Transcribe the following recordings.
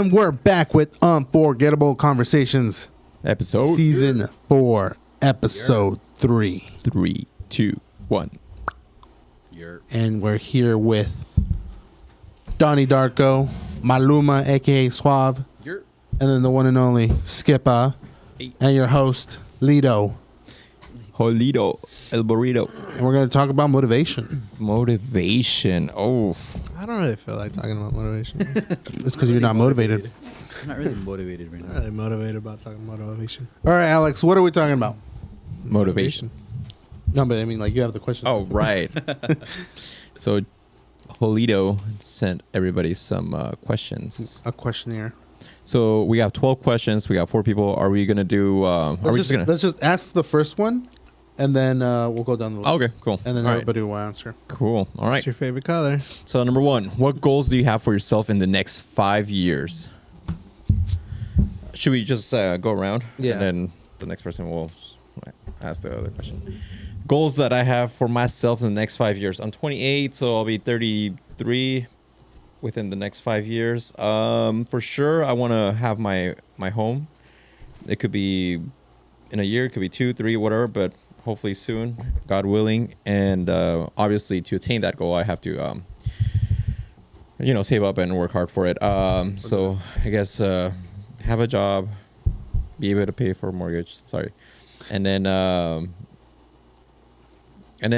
And we're back with Unforgettable Conversations, Episode Season 4, Episode 3. 3, 2, 1. And we're here with Donnie Darko, Maluma, a.k.a. Suave, and then the one and only Skippa, and your host, Lido. Jolido, El Burrito. And we're going to talk about motivation. Motivation. Oh. I don't really feel like talking about motivation. It's because you're not motivated. I'm not really motivated right I'm now. not really motivated about talking about motivation. All right, Alex, what are we talking about? Motivation. No, but I mean, like, you have the question. Oh, right. So, Jolido sent everybody some questions. A questionnaire. So, we have 12 questions. We got 4 people. Are we going to do... Let's just ask the first one, and then we'll go down the list. Okay, cool. And then All right. everybody will answer. Cool. All right. What's your favorite color? So, number 1, what goals do you have for yourself in the next 5 years? Should we just go around? Yeah. And then the next person will ask the other question. Goals that I have for myself in the next 5 years. I'm 28, so I'll be 33 within the next 5 years. For sure, I want to have my home. It could be in a year, it could be 2, 3, whatever, but hopefully soon, God willing. And obviously, to attain that goal, I have to, save up and work hard for it. So I guess have a job, be able to pay for a mortgage. Sorry, and then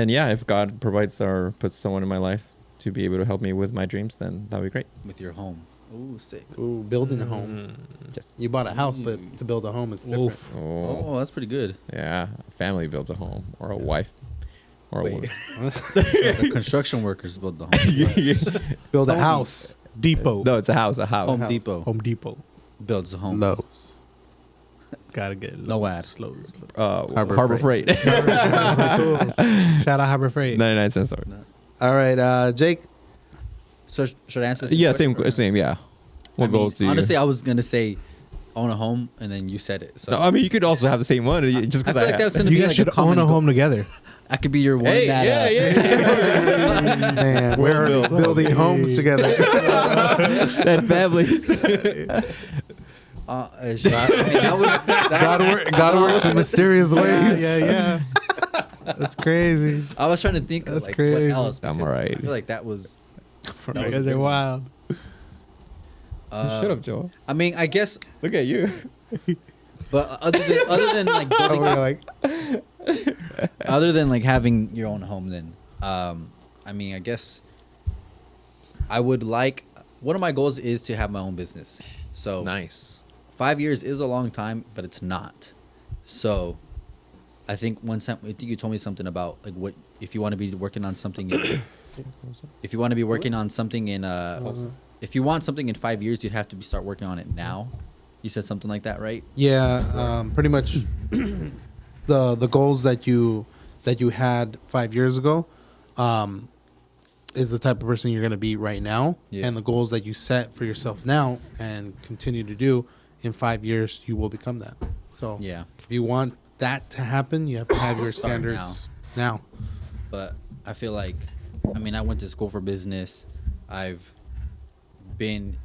yeah, if God provides or puts someone in my life to be able to help me with my dreams, then that'd be great. With your home. Ooh, sick. Ooh, building a home. Yes. You bought a house, but to build a home is different. Oof. Oh, that's pretty good. yeah. A family builds a home, or a wife, or a Wait. woman. The construction workers build the home. Build a house. Depot. No, it's a house. A house. Home house. Depot Home Depot. builds the home. Lowe's. Gotta get No ad. Slow. Harbor Freight. Shout out Harbor Freight. 99 cents store. All right, Jake. So should I answer? The Yeah, question or- same. Yeah. What I mean, goals do you? honestly, I was gonna say own a home, and then you said it. So No, I mean, you could also have the same one. Just I because feel like that's gonna You be guys like should a common own a goal. home together. I could be your one Hey, that. yeah. Man, Well we're built. building homes together. And families. God works in mysterious ways. Yeah. That's crazy. I was trying to think of That's like crazy. what else. I'm because alright. I feel like that was. You guys are wild. Shut up, Joel. I mean, I guess, Look at you. but other than like Oh, building, we're like, other than like having your own home, then I mean, I guess I would like. One of my goals is to have my own business. So Nice. 5 years is a long time, but it's not. So I think one time, I think you told me something about like what if you want to be working on something. If you want to be working on something in if you want something in 5 years, you'd have to start working on it now. You said something like that, right? yeah, pretty much the goals that you had 5 years ago is the type of person you're going to be right now. Yeah. And the goals that you set for yourself now and continue to do in 5 years, you will become that. So Yeah. if you want that to happen, you have to have your Start standards now. But I feel like, I mean, I went to school for business. I've been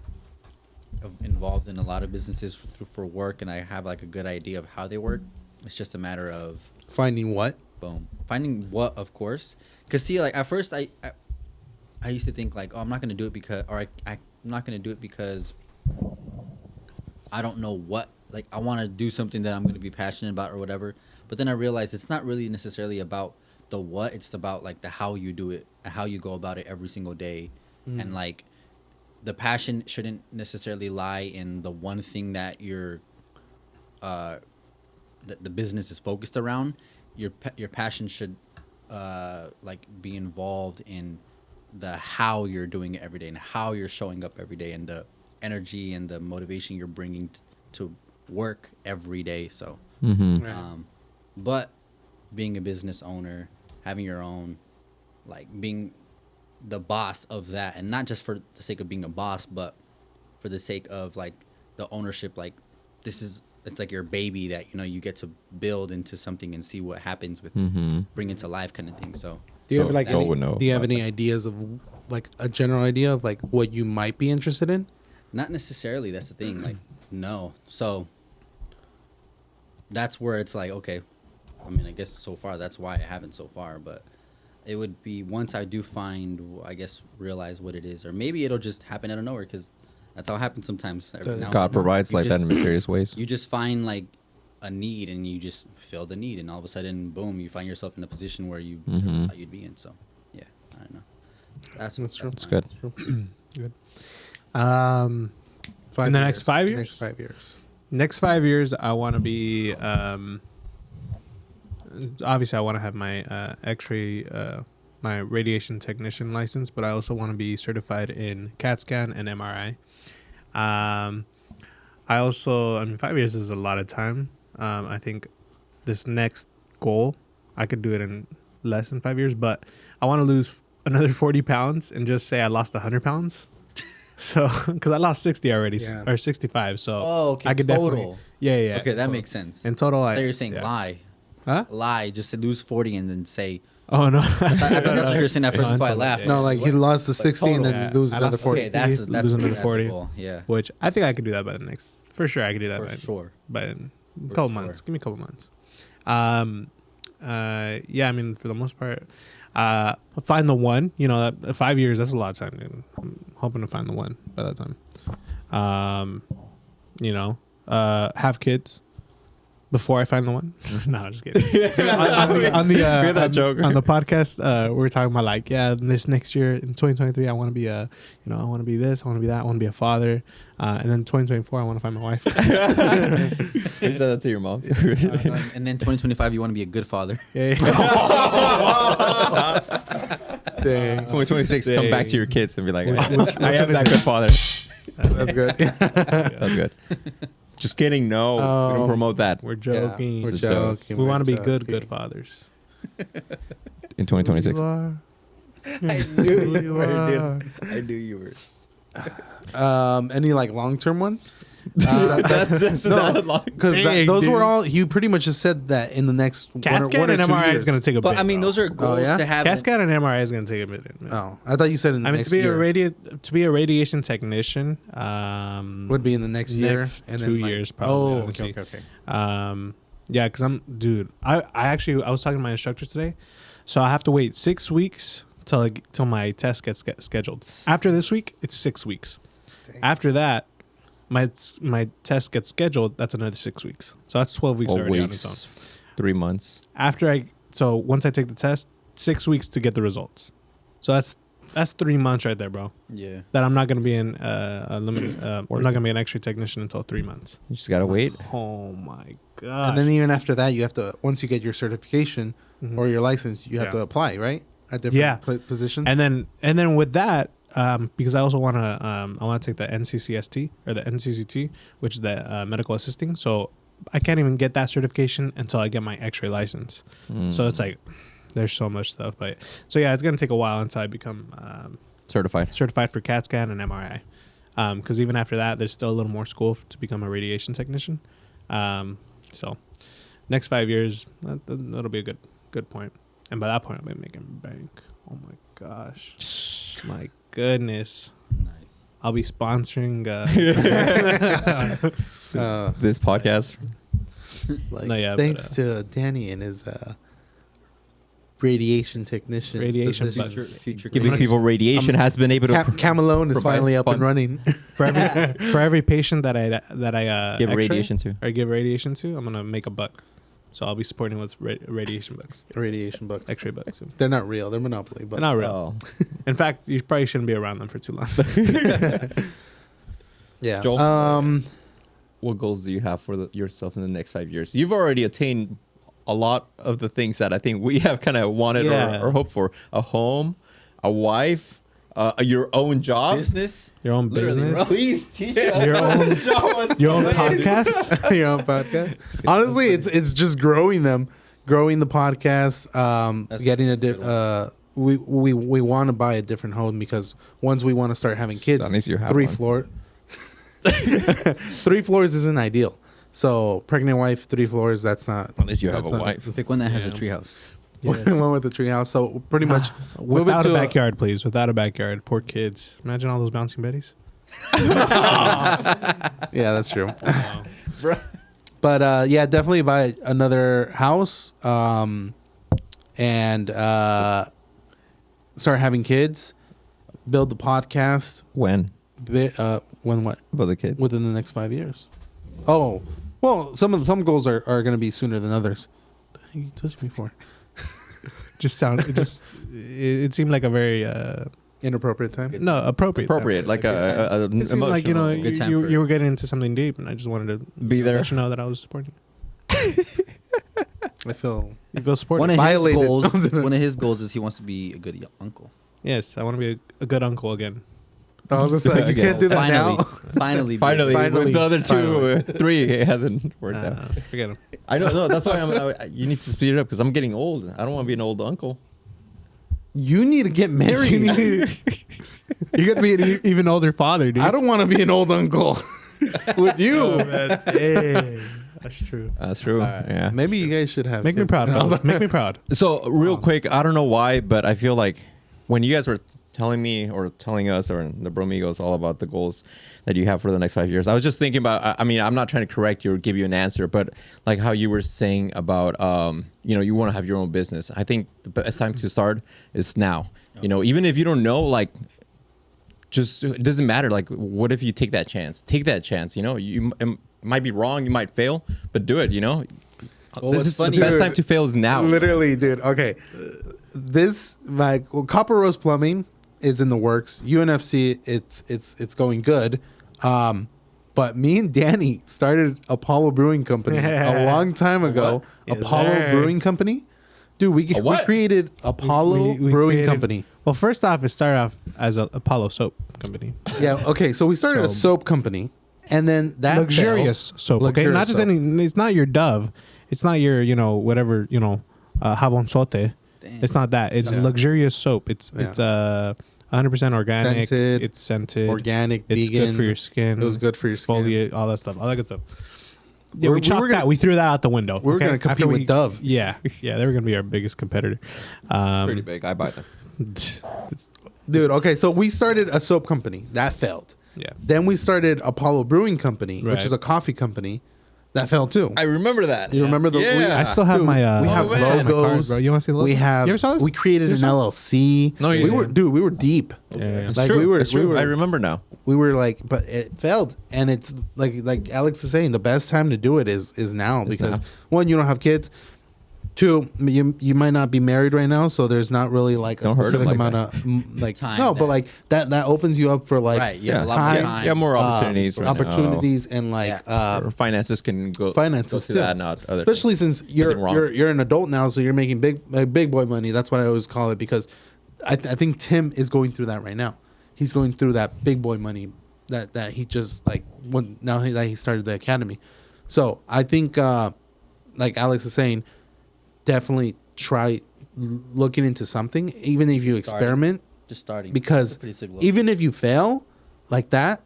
involved in a lot of businesses for work, and I have like a good idea of how they work. It's just a matter of Finding what? boom, finding what, of course. Cause see, like at first, I used to think like, oh, I'm not gonna do it because, or I'm not gonna do it because I don't know what. Like I want to do something that I'm gonna be passionate about or whatever. But then I realized it's not really necessarily about the what. It's about like the how you do it, and how you go about it every single day, and like the passion shouldn't necessarily lie in the one thing that you're that the business is focused around. Your passion should like be involved in the how you're doing it every day and how you're showing up every day and the energy and the motivation you're bringing to work every day. So Mm-hmm. but being a business owner, having your own, like being the boss of that, and not just for the sake of being a boss, but for the sake of like the ownership, like it's like your baby that, you know, you get to build into something and see what happens with bring it to life kind of thing. So Do you have Oh, like would know do you have about any ideas of like a general idea of like what you might be interested in? Not necessarily. That's the thing. Like, no. So that's where it's like, okay. I mean, I guess so far that's why I haven't so far. But it would be once I do find, I guess, realize what it is, or maybe it'll just happen out of nowhere because that's how it happens sometimes. Now and God then. provides You like that in just- mysterious ways. You just find like a need and you just fill the need, and all of a sudden, boom, you find yourself in a position where you Mhm. thought you'd be in. So, yeah, I don't know. That's true. That's mine. good. Good. 5 In the years. next 5 years? Next 5 years. Next 5 years, I want to be. Obviously, I want to have my X-ray, my radiation technician license, but I also want to be certified in CAT scan and MRI. I also, I mean, 5 years is a lot of time. I think this next goal, I could do it in less than 5 years, but I want to lose another 40 pounds and just say I lost 100 pounds. So, because I lost 60 already, Yeah. or 65. So, Oh, okay. I could total. definitely. Yeah. Okay, that total. makes sense. In total, I thought you were saying yeah. lie. Huh? Lie, just to lose 40 and then say. Oh no. I thought that's what you were saying at first. No, That's why I total, laughed. yeah. No, like he lost the 60 and total. then Yeah. lose I another lost 40. Okay, that's a, lose another that's a 40. goal. Yeah, Which I think I could do that by the next. For sure, I could do that for by sure. by a For couple sure. months. Give me a couple months. Yeah. I mean, for the most part, find the one. You know, that 5 years. That's a lot of time. Dude. I'm hoping to find the one by that time. You know, have kids before I find the one. No, I'm just kidding. on the We had that joke. on the podcast, we were talking about like, yeah, this next year in 2023, I want to be I want to be this, I want to be that, I want to be a father, and then 2024, I want to find my wife. You said that to your mom too. And then 2025, you want to be a good father. Yeah. Dang. 2026, come back to your kids and be like, I I am that good father. That's good. That's good. Just kidding. No, we don't promote that We're joking. We're Just joking. we want to be we're good joking. fathers. in 2026. You are. I knew you were, I knew you were. Any like long-term ones? That's No, not a long. Because Dang, those dude. were all. You pretty much just said that in the next CAT one scan or and 2 MRI years. is going to take a bit. But I mean, bro. those are goals yeah? to have. CAT scan and MRI is going to take a minute. Man. Oh, I thought you said in the I mean, next to be year. to be a radiation technician, Would be in the next year. next and 2 then, like, years probably. Oh, honestly. okay. Yeah, because I was talking to my instructor today, so I have to wait 6 weeks till my test gets scheduled. After this week, it's 6 weeks. Dang. After that, my test gets scheduled. That's another 6 weeks. So that's 12 weeks 12 already on its own. weeks, 3 months. Once I take the test, 6 weeks to get the results. So that's 3 months right there, bro. Yeah. That I'm not gonna be in I'm not gonna be an X-ray technician until 3 months. You just gotta wait. Oh my god! And then even after that, you have to once you get your certification Mhm. or your license, you have Yeah. to apply, right? At different Yeah. positions. And then with that, because I also want to take the NCCST or the NCCT, which is the medical assisting. So I can't even get that certification until I get my X-ray license. So it's like there's so much stuff, but so yeah, it's gonna take a while until I become certified. certified for CAT scan and MRI. Because even after that, there's still a little more school to become a radiation technician. So next 5 years, that'll be a good point. And by that point, I'll be making bank. Oh my gosh, my goodness. Nice. I'll be sponsoring. This podcast. like, No, yeah, thanks but, to Danny and his radiation technician. Radiation position. Future Giving great. people radiation has been able to Camelone is provide finally up and funds. running. for every patient that I give X-ray radiation to. or give radiation to, I'm gonna make a buck. So I'll be supporting with radiation bucks, Radiation bucks. X-ray bucks. They're not real. They're monopoly. But They're not real. Oh. In fact, you probably shouldn't be around them for too long. yeah. Joel? What goals do you have for yourself in the next 5 years? You've already attained a lot of the things that I think we have kind of wanted Yeah. or hoped for. A home, a wife, your own job. Business. Your own Literally, business, bro. Please teach us. Your own- Show us your own the ways. podcast. Your own podcast. Honestly, it's just growing them, growing the podcast, getting a that's we want to buy a different home because once we want to start having kids, At least you have 3 one. floor, 3 floors isn't ideal. So pregnant wife, 3 floors. That's not. At least you have that's a not- wife. Pick one that has a Yeah. treehouse. Yes. One with the treehouse. So pretty much move it Without to a backyard, please. Without a backyard. Poor kids. Imagine all those bouncing betties. Yeah, that's true. But yeah, definitely buy another house and start having kids. Build the podcast. When? When what? About the kids. Within the next 5 years. Oh, well, some goals are going to be sooner than others. What the heck you touched me for? It seemed like a very Inappropriate time. appropriate Appropriate, like a It seemed like Good time for you were getting into something deep, and I just wanted to Be there. let you know that I was supporting I feel you feel supported. One of Violated. one of his goals is he wants to be a good uncle. Yes, I want to be a good uncle again. I was just like, you Again. can't do that Finally, now. finally, Finally, Finally. with the other Finally. 3, it hasn't worked out. Forget him. I know. No, that's why you need to speed it up because I'm getting old. I don't want to be an old uncle. You need to get married. You're gonna be an even older father, dude. I don't want to be an old uncle with you. Oh, man. Hey, that's true. That's true. right. Yeah. Maybe you guys should have. Make me kids. proud, fellas. Make me proud. So real quick, I don't know why, but I feel like when you guys were telling me or telling us or the Bromigos all about the goals that you have for the next 5 years, I was just thinking about, I mean, I'm not trying to correct you or give you an answer, but like how you were saying about, you want to have your own business. I think the best time to start is now. Even if you don't know, like, just it doesn't matter. Like, what if you take that chance? Take that chance. You might be wrong, you might fail, but do it. Well, This what's is funny the best is- time to fail is now. Literally, dude. Okay, this Copper Rose Plumbing is in the works. UNFC, it's going good. But me and Danny started Apollo Brewing Company a long time ago. Yes, Apollo sir. Brewing Company, dude. We what? created Apollo Brewing created- Company. Well, first off, it started off as a Apollo soap company. Yeah. Okay. So we started a So- soap company, and then that Luxurious failed. soap. Okay, Luxurious not just soap. any. It's not your Dove. It's not your whatever Javonsote. Damn. It's not that. It's Yeah. luxurious soap. It's Yeah. 100% organic. Scented, It's scented. organic, It's vegan. good for your skin. It was good for your skin. exfoliate, all that stuff. All that good stuff. Yeah, We're- we chalked we were gonna- that. We threw that out the window. we were gonna compete After with Dove. Yeah, they were gonna be our biggest competitor. Pretty big. I buy them. Dude. Okay. So we started a soap company that failed. Yeah. Then we started Apollo Brewing Company, which Right. is a coffee company that failed too. I remember that. You remember the? Yeah. I still have Dude, my. we have man. in my cars, logos, bro. You want to see the logo? We have. You ever saw this? We created You an ever saw LLC. No, you we didn't. were we were deep. Yeah. It's Like, true. we were- It's true. we were- I remember now. We were like, but it failed, and it's like Alex is saying, the best time to do it is now because now. one, you don't have kids. Two, you might not be married right now, so there's not really like a Don't hurt specific him like amount of like Time no, but that- like that opens you up for like Right, you have Yeah. a lot more Time. time. Yeah, more opportunities. right now. opportunities and like Or finances can go. finances go to too. that, not other Especially things. since you're Nothing wrong. you're an adult now, so you're making big boy money. That's what I always call it because I think Tim is going through that right now. He's going through that big boy money that he just like when now that he started the academy. So I think like Alex is saying, definitely try looking into something, even if you Starting. experiment, Just starting because That's a pretty sick look. even if you fail like that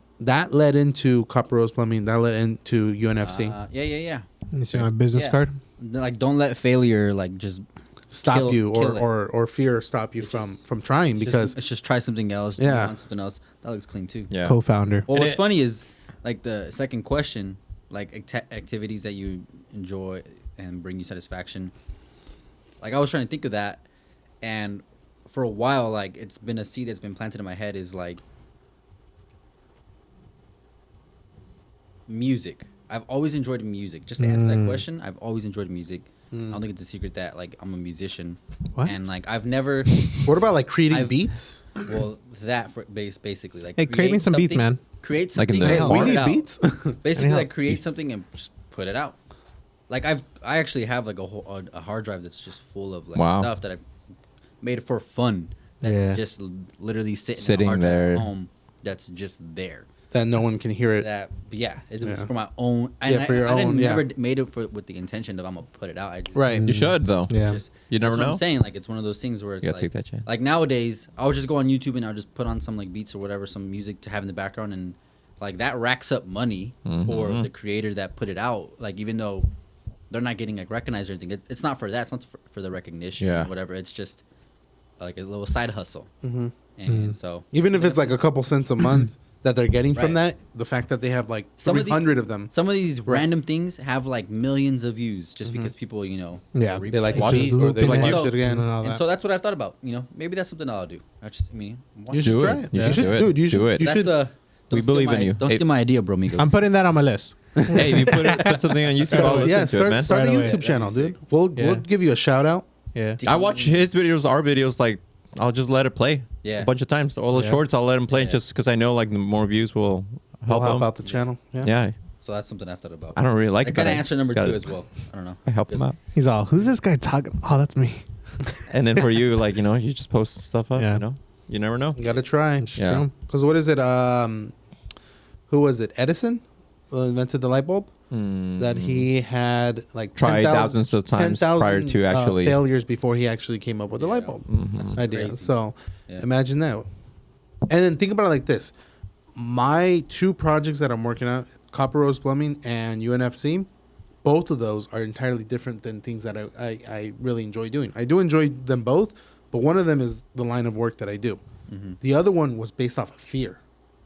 led into Copper Rose Plumbing, that led into UNFC. Yeah. You see my business Yeah. card? Like, don't let failure like just Stop kill- you kill it. or fear stop you from trying because it's just try something else. Yeah. Yeah, something else that looks clean too. Yeah. Co-founder. Well, And what's it- funny is like the second question, like activities that you enjoy and bring you satisfaction. Like I was trying to think of that, and for a while, like it's been a seed that's been planted in my head is like music. I've always enjoyed music. Just to answer that question, I've always enjoyed music. I don't think it's a secret that like I'm a musician, What? and like I've never, what about like creating I've- beats? well, that for basically like Hey, create me create some beats, something- man. Create Like in something. the- Hey, and we put it need out. beats. Basically, Anyhow. like create something and just put it out. Like I actually have like a hard drive that's just full of like Wow. stuff that I've made for fun. That's Yeah. just literally Sitting on a hard drive there. at home. That's just there. That no one can hear it. That but yeah, it's Yeah. for my own. Yeah, for your I own, yeah. never made it with the intention of I'm gonna put it out. I just, Right. You should though. Yeah. Just, You never that's what know. I'm saying, like it's one of those things where it's You gotta like, take that chance. like nowadays, I'll just go on YouTube and I'll just put on some like beats or whatever, some music to have in the background, and like that racks up money for the creator that put it out. Like even though they're not getting like recognized or anything, it's not for that. It's not for the recognition Yeah. or whatever. It's just like a little side hustle. Mm-hmm. And so Even if it's like a couple cents a month, that they're getting from Right. that. The fact that they have like Some of these- 300 of them. Some of these random things have like millions of views just because people, Yeah. They like Watch watch it, or they looping like it. watch it again. And all And that. so that's what I've thought about. Maybe that's something I'll do. You should Do try it. it. Yeah. You should Do it. dude. You should Do it. You That's should. We believe in you. Don't Hey- steal my idea, bro, amigos. I'm putting that on my list. Hey, if you put something on YouTube, I'll listen Yeah, to it, start man. start a Right away. YouTube channel, That'd dude. be We'll Yeah. give you a shout out. Yeah. I watch his videos, our videos. Like, I'll just let it play. Yeah. A bunch of times. All the Yeah. shorts, I'll let him play Yeah. just because I know like the more views will Help help him. out the channel. Yeah. Yeah, So that's something I've thought about. I don't really like I it. kind but of answer number just 2 gotta- as well. I don't know. I help him out. He's all, who's this guy talking? Oh, that's me. And then for you, like, you just post stuff up. Yeah. You never know. You gotta try. Yeah. Because what is it? Who was it? Edison invented the light bulb. That he had like Tried 10,000 thousands of times 10,000, prior to actually- failures before he actually came up with the light bulb Mhm. idea. crazy. So Yeah. imagine that. And then think about it like this: my 2 projects that I'm working on, Copper Rose Plumbing and UNFC, both of those are entirely different than things that I really enjoy doing. I do enjoy them both, but one of them is the line of work that I do. The other one was based off of fear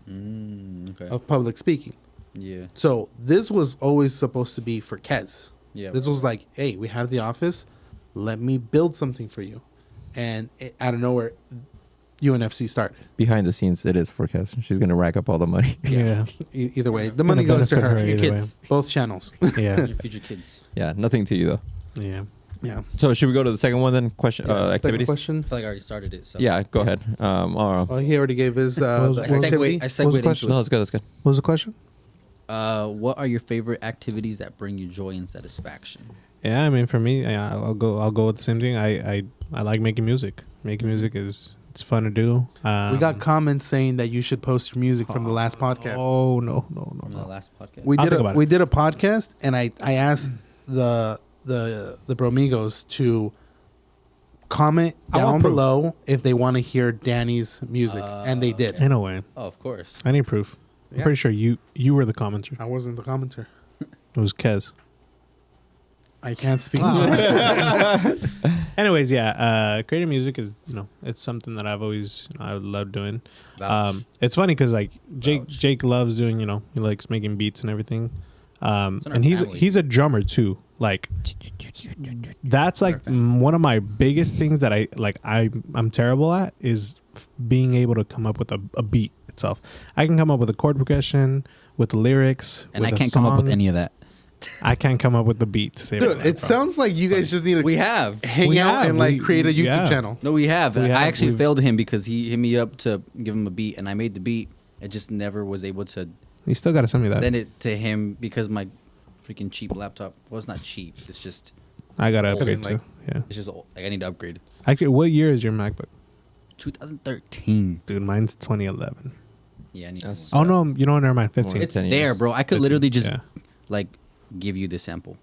Okay. of public speaking. Yeah. So this was always supposed to be for Kez. Yeah. This was like, hey, we have the office. Let me build something for you. And out of nowhere, UNFC started. Behind the scenes, it is forecast. She's gonna rack up all the money. Yeah. Either way, the money goes to benefit her. her either Kids. Both channels. Yeah. Your future kids. Yeah, nothing to you though. Yeah. Yeah. So should we go to the second one then? Question Second activities. question. I feel like I already started it. So Yeah, go ahead. Well, he already gave his was- the what was- activity. I What was segued the into question? No, it. that's good. That's good. What was the question? What are your favorite activities that bring you joy and satisfaction? Yeah, I mean, for me, I'll go with the same thing. I like making music. Making music it's fun to do. We got comments saying that you should post your music from the last podcast. Oh no. From the last podcast. We I'll did think about it. we did a podcast, and I asked the Bromigos to comment I'll down approve. below if they want to hear Danny's music, and they did. In a way, Oh, of course. I need proof. I'm Yeah. pretty sure you were the commenter. I wasn't the commenter. It was Kez. I can't speak. Anyways, yeah, creating music is it's something that I've always I love doing. Vouch. It's funny because like Vouch. Jake loves doing he likes making beats and everything. in our And family. he's a drummer too. Like that's like one of my biggest things that I'm terrible at is being able to come up with a beat itself. I can come up with a chord progression, with the lyrics, And with I a can't come up with song. any of that. I can't come up with the beat to save my Dude, life, it bro. sounds like you guys just need to We have. hang We out have. and like We- create a YouTube yeah. channel. No, we have. We I have. actually We've- failed him because he hit me up to give him a beat, and I made the beat. I just never was able to You still got to send me that. send it to him because my freaking cheap laptop. Well, it's not cheap. It's just I gotta Oh, upgrade like- too. Yeah. it's just old. Like I need to upgrade. Actually, what year is your MacBook? 2013. Dude, mine's 2011. Yeah, I need. That's- one. Oh no, you know what? Never mind. 15. It's 10 there, years. bro. I could 15, literally just yeah. like give you the sample,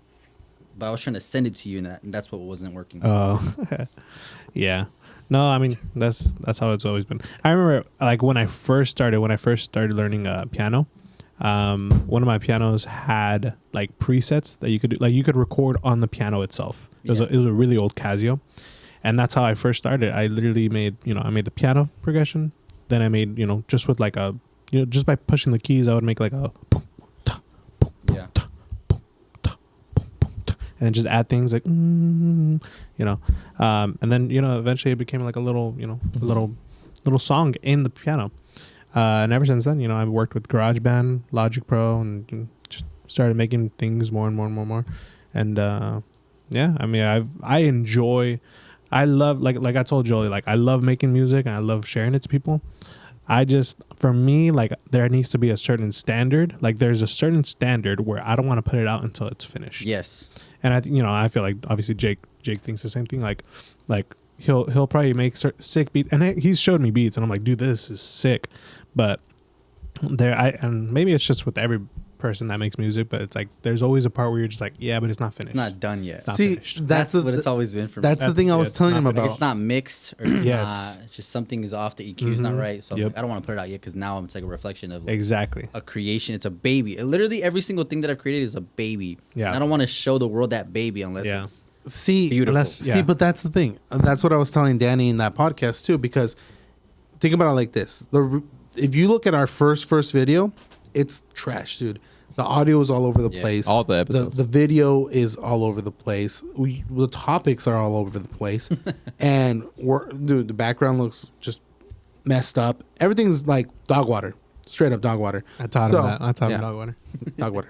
but I was trying to send it to you, and that's what wasn't working. Oh, yeah. No, I mean that's how it's always been. I remember like when I first started learning piano. One of my pianos had like presets that you could do, like you could record on the piano itself. It was Yeah. it was a really old Casio, and that's how I first started. I literally made I made the piano progression. Then I made just with like a just by pushing the keys, I would make like a Yeah. and just add things like and then eventually it became like a little a little song in the piano, and ever since then I've worked with GarageBand, Logic Pro, and just started making things more and more, and yeah, I mean I love like I told Jolie, like I love making music and I love sharing it to people. For me, like there needs to be a certain standard. Like there's a certain standard where I don't want to put it out until it's finished. Yes. And I feel like obviously Jake thinks the same thing. Like he'll probably make sick beats, and he's showed me beats, and I'm like, dude, this is sick. But and maybe it's just with every person that makes music, but it's like there's always a part where you're just like, yeah, but it's not finished. It's not done yet. It's not See, finished. that's what it's always been for me. That's the thing I was it's telling not him finished. about. It's not mixed or it's Yes. not. It's just something is off. The EQ is not right. So I'm Yep. like, I don't want to put it out yet because now it's like a reflection of like Exactly. a creation. It's a baby. Literally every single thing that I've created is a baby. Yeah. And I don't want to show the world that baby unless Yeah. it's See, Beautiful. Yeah. but that's the thing. And that's what I was telling Danny in that podcast too. Because think about it like this: if you look at our first video, it's trash, dude. The audio is all over the place. All the episodes. The video is all over the place. The topics are all over the place, and the background looks just messed up. Everything's like dog water, straight up dog water. I taught him that. I taught him dog water. Dog water.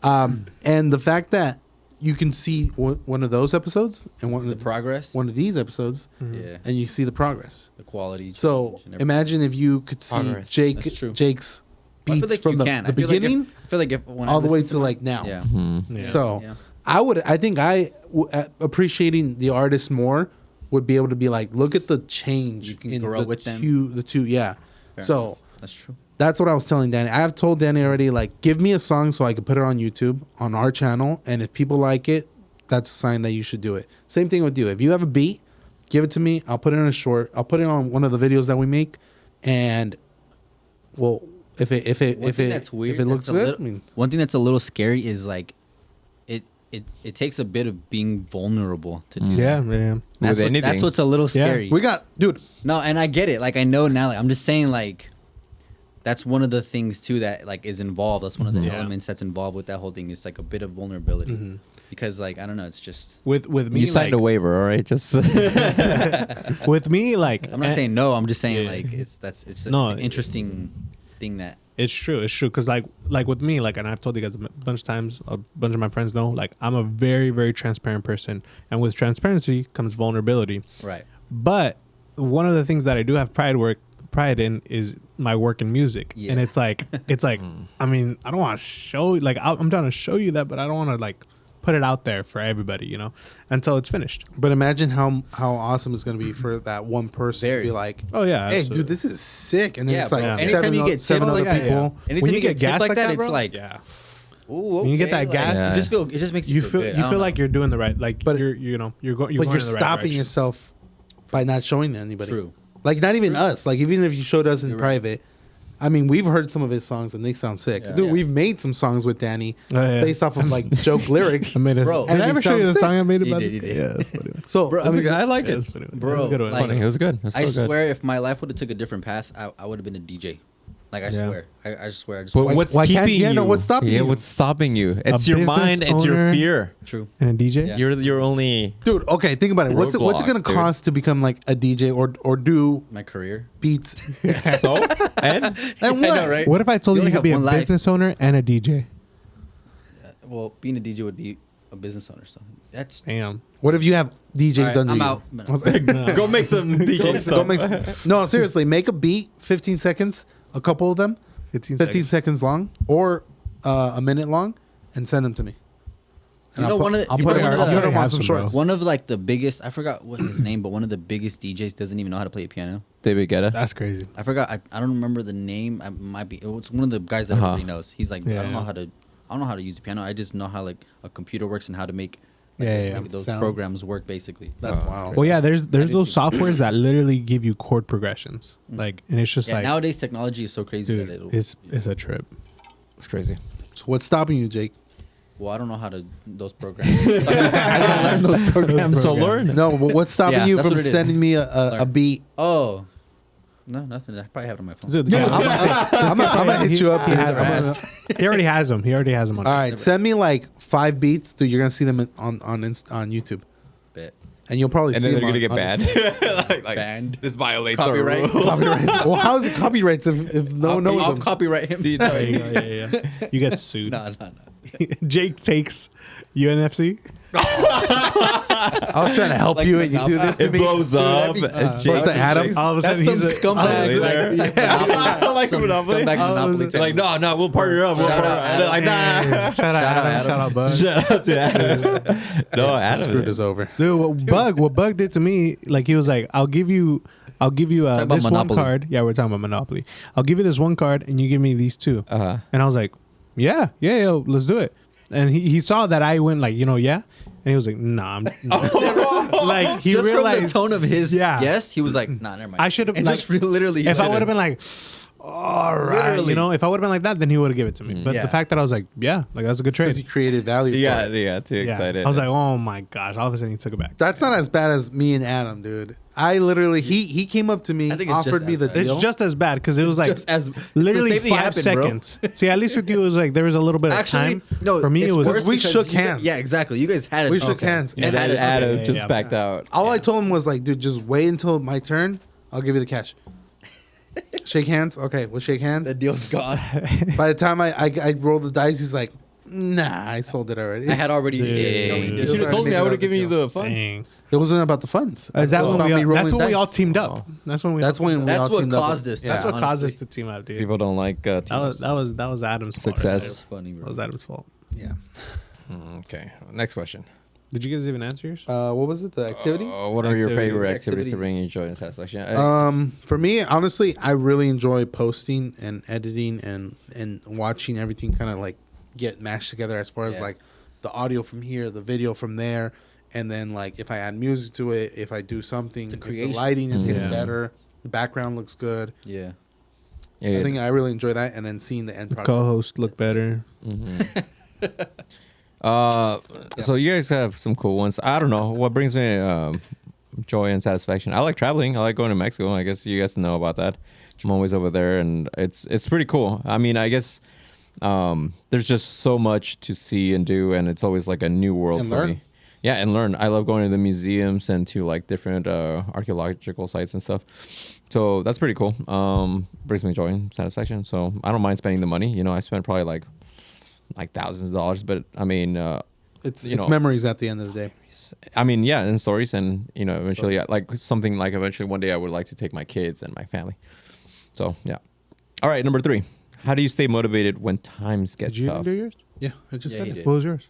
And the fact that you can see one of those episodes and The progress. one of these episodes, Yeah. and you see the progress. The quality. So change and everything. imagine if you could see Progress. That's true. Jake's I feel beats like from you the can. I feel beginning I feel like if when I all the way listen to like now. Yeah. Yeah. So Yeah. I think appreciating the artist more would be able to be like, look at the change You can in grow the with them. the two. Yeah. Fair So enough. That's true. that's what I was telling Danny. I have told Danny already, like, give me a song so I can put it on YouTube on our channel. And if people like it, that's a sign that you should do it. Same thing with you. If you have a beat, give it to me. I'll put it in a short. I'll put it on one of the videos that we make. And well, if it looks good, I mean, One thing that's a little scary is like, it takes a bit of being vulnerable to do. Yeah, that. man. That's, With anything. that's what's a little Yeah. scary. we got, dude. No, and I get it. Like I know now. Like I'm just saying. Like that's one of the things too that like is involved. That's one of the Yeah. elements that's involved with that whole thing. It's like a bit of vulnerability because like I don't know. It's just With me, You signed like, a waiver, all right? Just with me, like I'm not saying no. I'm just saying Yeah. like it's No, an interesting thing that it's true. It's true because like with me, like, and I've told you guys a bunch of times. A bunch of my friends know, like, I'm a very very transparent person, and with transparency comes vulnerability. right. But one of the things that I do have pride in is my work in music, Yeah. and it's like I mean, I don't want to show like I'm trying to show you that, but I don't want to like put it out there for everybody, you know, until it's finished. But imagine how awesome it's going to be for that one person Very. to be like, Oh yeah, hey, absolutely. dude, this is sick. And then Yeah, it's like bro. Yeah. Anytime seven, you get seven tipped other like that, people. Anytime when you get gas tipped like that, bro, it's like yeah. ooh, When you get okay, that gas, Yeah. you just feel it just makes you, you feel feel good. you I feel don't like know. you're doing the right, like But- you're But going you're in the right stopping direction. yourself by not showing anybody. True. Like not even us. Like even if you showed us in You're right. private. I mean, we've heard some of his songs and they sound sick. Yeah. Dude, Yeah. we've made some songs with Danny Oh, yeah. based off of like joke lyrics. I made a, Bro. did I And ever it show you the sounds song I made sick. about You this? did, you guy? did. Yeah, that's funny. So Bro, I mean, I like Yeah, it. that's funny. Bro, That's a good one. like- Funny. It was good. It was I so good. swear, if my life would have took a different path, I would have been a DJ. Like I Yeah. swear, I swear. I just But Why- what's why can't- keeping yeah, you? no, what's stopping yeah, you? what's stopping you? It's your business mind. It's your owner. fear. true. And a DJ. Yeah. You're only. dude, okay, think about it. What's it Roadblock, going to dude. cost to become like a DJ or do My career. beats? So and And I what? know, right? What if I told You you only you could be a have one life. business owner and a DJ? Well, being a DJ would be a business owner. So that's. Damn. What if you have DJs All right, under I'm you? out. go make some DJ stuff. Go make no, seriously, make a beat, 15 seconds, a couple of them, 15 seconds long or a minute long, and send them to me. And You know, I'll put, one of the- I'll you put know, them one of I'll the- put them on have some some, bro. shorts. One of like the biggest. I forgot what his name, but one of the biggest DJs doesn't even know how to play a piano. David Guetta. That's crazy. I forgot. I don't remember the name. I might be. It's one of the guys that Uh-huh. everybody knows. He's like, I Yeah. don't know how to. I don't know how to use the piano. I just know how like a computer works and how to make. Yeah. Like, those Sounds. programs work basically. That's Oh, wild. Well, yeah. There's do those think- softwares that literally give you chord progressions, like, and it's just Yeah, like, nowadays technology is so crazy that dude, it'll. it's a trip. It's crazy. So what's stopping you, Jake? Well, I don't know how to those programs. I gotta learn those programs. So learn. No, but what's stopping Yeah, you that's from what it is. sending me a Learn. beat? Oh, no, nothing. I probably have it on my phone. Dude, Yeah, I'm gonna hit you up. He, and- has, I'm I'm gonna- gonna- he already has them. He already has them on. all right, send me like 5 beats, dude. You're gonna see them on YouTube, Bet. and you'll probably And see then they're them gonna get banned. like, Banned. This violates Copyright. our rule. Copyrights. Well, how is it copyrights if no one knows I'll them? copyright him. There you go. Yeah. You get sued. No. Jake takes UNFC. I was trying to help Like you, and you do this to It me. blows up. that'd be- and What's Jake- the Adam? Jake's- All of a That's sudden, some he's scumbag. Monopoly. Like Like Monopoly. Scumbag Monopoly. Like, no, we'll partner up. We'll Shout partner out, up. Adam. Like, nah. Shout out Adam. Shout out Bug. Shout out to Adam. No, Adam. Screwed us over. Dude, what Bug did to me, like he was like, I'll give you about this one Monopoly. card. Yeah, we're talking about Monopoly. I'll give you this one card, and you give me these two. Uh-huh. And I was like, yeah, let's do it. And he saw that I went like, yeah, and he was like, nah, like he Just realized from the tone of his Yeah. yes, he was like, nah, never mind. I should have And like, just literally. if I would have been like, all right. Literally. You know, if I would have been like that, then he would have given it to me. But Yeah. the fact that I was like, yeah, like that's a good Because trade. you created value. Yeah, For it. yeah, too Yeah. excited. I was like, oh my gosh. All of a sudden he took it back. That's not as bad as me and Adam, dude. I literally he came up to me, I think it's offered just me as the bad. deal. It's just as bad because it was like Just as literally it's the same thing 5 happened, bro. seconds. See, at least with you, it was like there was a little bit of Actually, time. no. For me, it's it was worse We because shook you guys- hands. Yeah, exactly. You guys had it. We shook hands. and And then okay. Adam Yeah, just yeah. backed out. all I told him was like, dude, just wait until my turn. I'll give you the cash. Shake hands. Okay, we'll shake hands. The deal's gone. By the time I rolled the dice, he's like, nah, I sold it already. I had already. Dude. Yeah, we You did. should have told me. I would have given you the funds. Dang. It wasn't about the funds. Is that It was when about we me all, rolling that's when we all dice. teamed up. That's when we. That's all teamed when up. we That's all what teamed up. caused this. Yeah. That's what caused us honestly. to team up, dude. People don't like teams. That was Adam's fault. Success. Right That was funny, there. bro. That was Adam's fault. Yeah. Okay, next question. Did you guys even answer yours? What was it? The activities? What are your Activity- favorite activities to activities. bring you joy and satisfaction? For me, honestly, I really enjoy posting and editing and watching everything kind of like get mashed together as far as Yeah. like the audio from here, the video from there, and then like if I add music to it, if I do something, if the creation. lighting is getting Yeah. better, the background looks good. Yeah. Yeah, I think I really enjoy that, and then seeing the end product. Co-host look better. So you guys have some cool ones. I don't know what brings me joy and satisfaction. I like traveling. I like going to Mexico. I guess you guys know about that. I'm always over there, and it's pretty cool. I mean, I guess there's just so much to see and do, and it's always like a new world And for learn. me. Yeah, and learn. I love going to the museums and to like different archaeological sites and stuff. So that's pretty cool. Brings me joy and satisfaction. So I don't mind spending the money. You know, I spend probably like thousands of dollars, but I mean, It's you it's know. memories at the end of the day. I mean, yeah, and stories, and you know, eventually, like something like eventually one day I would like to take my kids and my family. So yeah. All right, number 3. How do you stay motivated when times get Did you even tough? do yours? Yeah, I just Yeah, said he it. did. What was yours?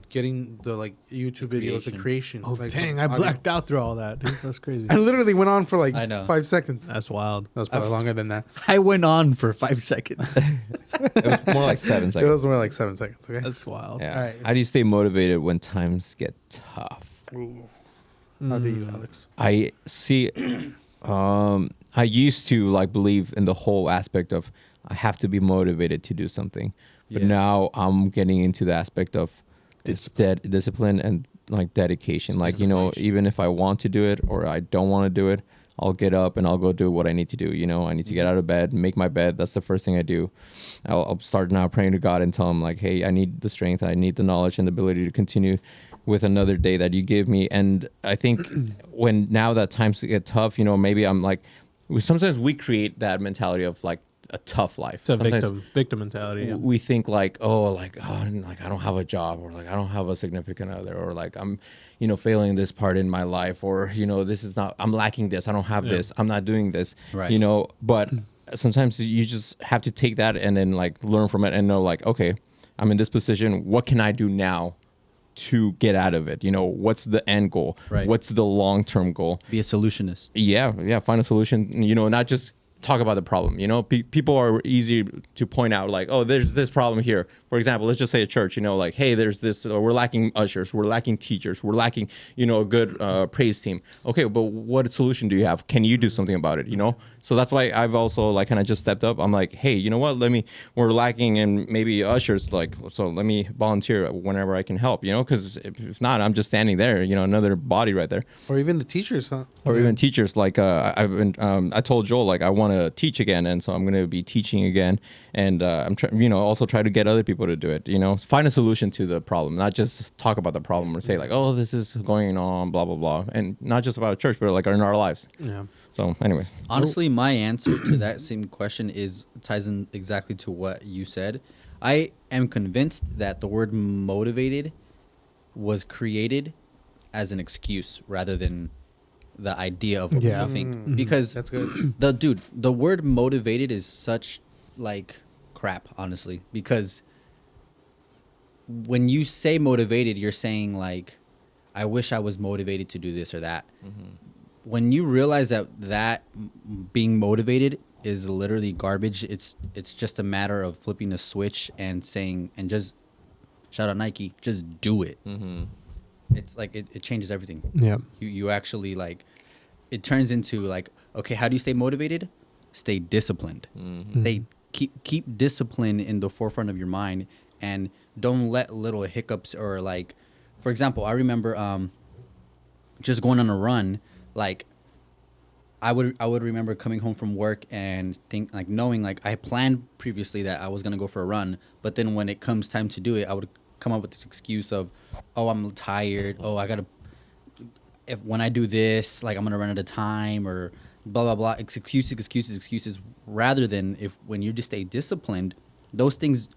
Getting the like YouTube videos, the creation. Oh like, dang! some I audio. blacked out through all that. Dude. That's crazy. I literally went on for like I know. 5 seconds. That's wild. That was probably longer than that. I went on for 5 seconds. It was more like 7 It seconds. was more like 7 seconds. Okay. That's wild. Yeah. All right. How do you stay motivated when times get tough? How do you, Alex? I see. I used to like believe in the whole aspect of I have to be motivated to do something, but Yeah. now I'm getting into the aspect of discipline and like dedication. Like you know, even if I want to do it or I don't want to do it, I'll get up and I'll go do what I need to do. You know, I need to get out of bed, make my bed. That's the first thing I do. I'll start now praying to God and tell him like, hey, I need the strength, I need the knowledge and the ability to continue with another day that you give me. And I think when now that times get tough, you know, maybe I'm like, sometimes we create that mentality of like a tough life. It's a Sometimes victim mentality. Yeah. we think like, like I don't have a job, or like I don't have a significant other, or like I'm, you know, failing this part in my life, or you know, this is not, I'm lacking this, I don't have this, I'm not doing this, Right. you know. But sometimes you just have to take that and then like learn from it and know like, okay, I'm in this position, what can I do now to get out of it? You know, what's the end goal? Right. What's the long-term goal? Be a solutionist. Yeah, find a solution. You know, not just talk about the problem. You know, people are easy to point out like, oh, there's this problem here. For example, let's just say a church. You know, like, hey, there's this. We're lacking ushers. We're lacking teachers. We're lacking, you know, a good praise team. Okay, but what solution do you have? Can you do something about it? You know. So that's why I've also like kind of just stepped up. I'm like, hey, you know what? We're lacking in maybe ushers. Like, so let me volunteer whenever I can help. You know, because if not, I'm just standing there. You know, another body right there. Or even the teachers, huh? Or even teachers. Like I've been, I told Joel like I want to teach again, and so I'm going to be teaching again, and I'm you know, also try to get other people to do it. You know, find a solution to the problem, not just talk about the problem or say like, oh, this is going on, blah blah blah, and not just about church, but like in our lives. Yeah. So, anyways, Honestly, my answer to that same question ties in exactly to what you said. I am convinced that the word motivated was created as an excuse rather than the idea of what Yeah. people think. Because That's good. the word motivated is such like crap, honestly. Because when you say motivated, you're saying like, I wish I was motivated to do this or that. When you realize that being motivated is literally garbage, it's just a matter of flipping a switch and saying, and just shout out Nike, just do it. It's like it changes everything. Yeah. You actually like, it turns into like, okay, how do you stay motivated? stay disciplined. Mm-hmm. Stay keep discipline in the forefront of your mind, and don't let little hiccups or like, for example, I remember just going on a run. Like I would remember coming home from work and knowing like I planned previously that I was gonna go for a run, but then when it comes time to do it, I would come up with this excuse of, oh, I'm tired. Oh, when I do this, like I'm gonna run out of time or blah blah blah. It's excuses. Rather than when you just stay disciplined, those things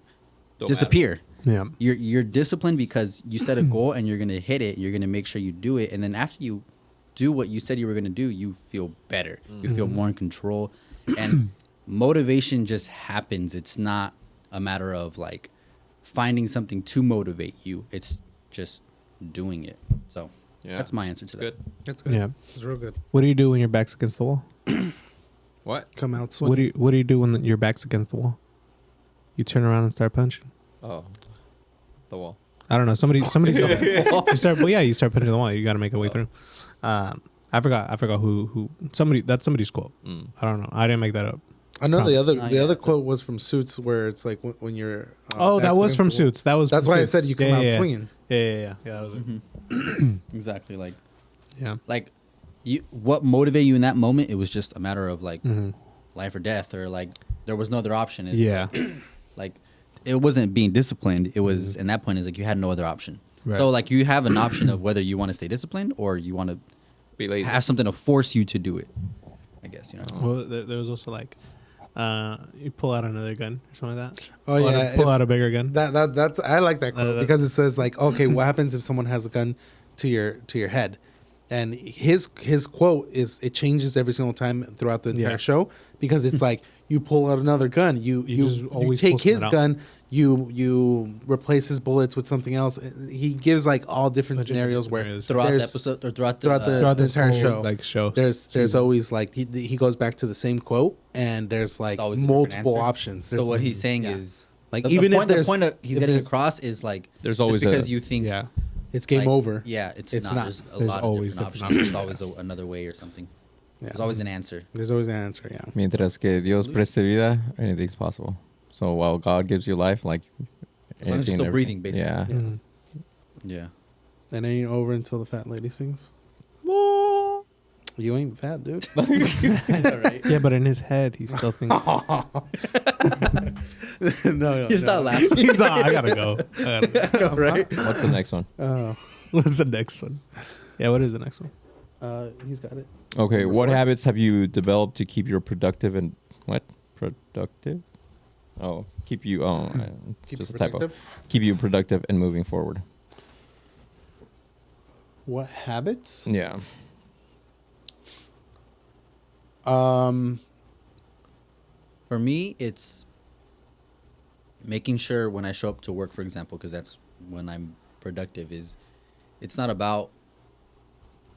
Don't disappear. Yeah. You're disciplined because you set a goal and you're gonna hit it. You're gonna make sure you do it, and then after you do what you said you were gonna do, you feel better. You feel more in control, and motivation just happens. It's not a matter of like finding something to motivate you. It's just doing it. So Yeah. that's my answer to that. Good. That's good. Yeah. It's real good. What do you do when your back's against the wall? What? Come out swinging. What do you do when your back's against the wall? You turn around and start punching. Oh, the wall. I don't know. Somebody's you start. Well, yeah, you start punching the wall. You got to make a way through. I forgot who that's somebody's quote. Mm. I don't know. I didn't make that up. I know the Promise. other other quote was from Suits, where it's like when you're. Oh, that backs was against from the wall. Suits. That was. That's from why I Suits. said you come out swinging. Yeah. That was it. Exactly. Like Yeah. what motivated you in that moment? It was just a matter of like Mhm. life or death, or like there was no other option. Yeah. Like it wasn't being disciplined. It was, and that point is like you had no other option. Right. So like you have an option of whether you want to stay disciplined or you want to Be lazy. have something to force you to do it. I guess Well, there was also like, you pull out another gun or something like that. Oh yeah, Pull out a bigger gun. that's I like that quote that- because it says like, okay, what happens if someone has a gun to your head? And his quote is, it changes every single time throughout the entire Yeah. show, because it's like you pull out another gun, you just always take pull his something out. gun, you replace his bullets with something else. He gives like all different Bunch of scenarios different where scenarios. throughout the there's- episode or throughout throughout Throughout the this entire whole, show, show. there's season. always like he goes back to the same quote, and there's like always a different multiple answer. options. So There's- what he's saying yeah. is Like, the even if point, the there's- point of he's if getting there's- across is like There's just always because a- you think Yeah. it's game like, over. Yeah, it's It's not. not. There's a There's lot always of different different options. There's always another way or something. Yeah. There's always an answer. There's always an answer. Yeah. Mientras que Dios preste vida, anything's possible. So while God gives you life, like As long as you're anything still and breathing, everything. basically. Yeah. Mhm. Yeah. And it ain't over until the fat lady sings. You ain't fat, dude. Yeah, but in his head, he's still thinking. no, He's not laughing. He's all, I gotta go. Right? What's the next one? What's the next one? Yeah, what is the next one? He's got it. Okay, Number what 4. habits have you developed to keep you productive and what? Productive? Oh, keep you. Oh, Keep just it a typo. productive. Keep you productive and moving forward. What habits? Yeah. For me, it's making sure when I show up to work, for example, because that's when I'm productive, is it's not about,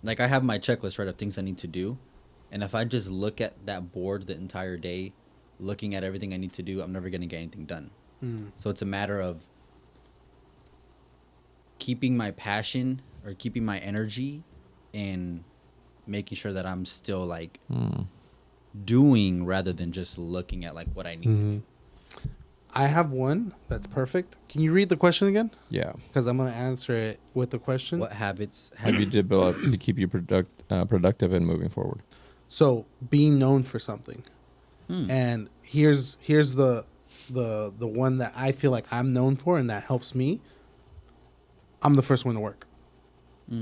like, I have my checklist, right, of things I need to do. And if I just look at that board the entire day, looking at everything I need to do, I'm never going to get anything done. So it's a matter of keeping my passion or keeping my energy and making sure that I'm still, like, doing rather than just looking at like what I need to do. I have one that's perfect. Can you read the question again? Yeah. Because I'm gonna answer it with the question. What habits Have you developed to keep you productive and moving forward? So being known for something, and here's the one that I feel like I'm known for, and that helps me. I'm the first one to work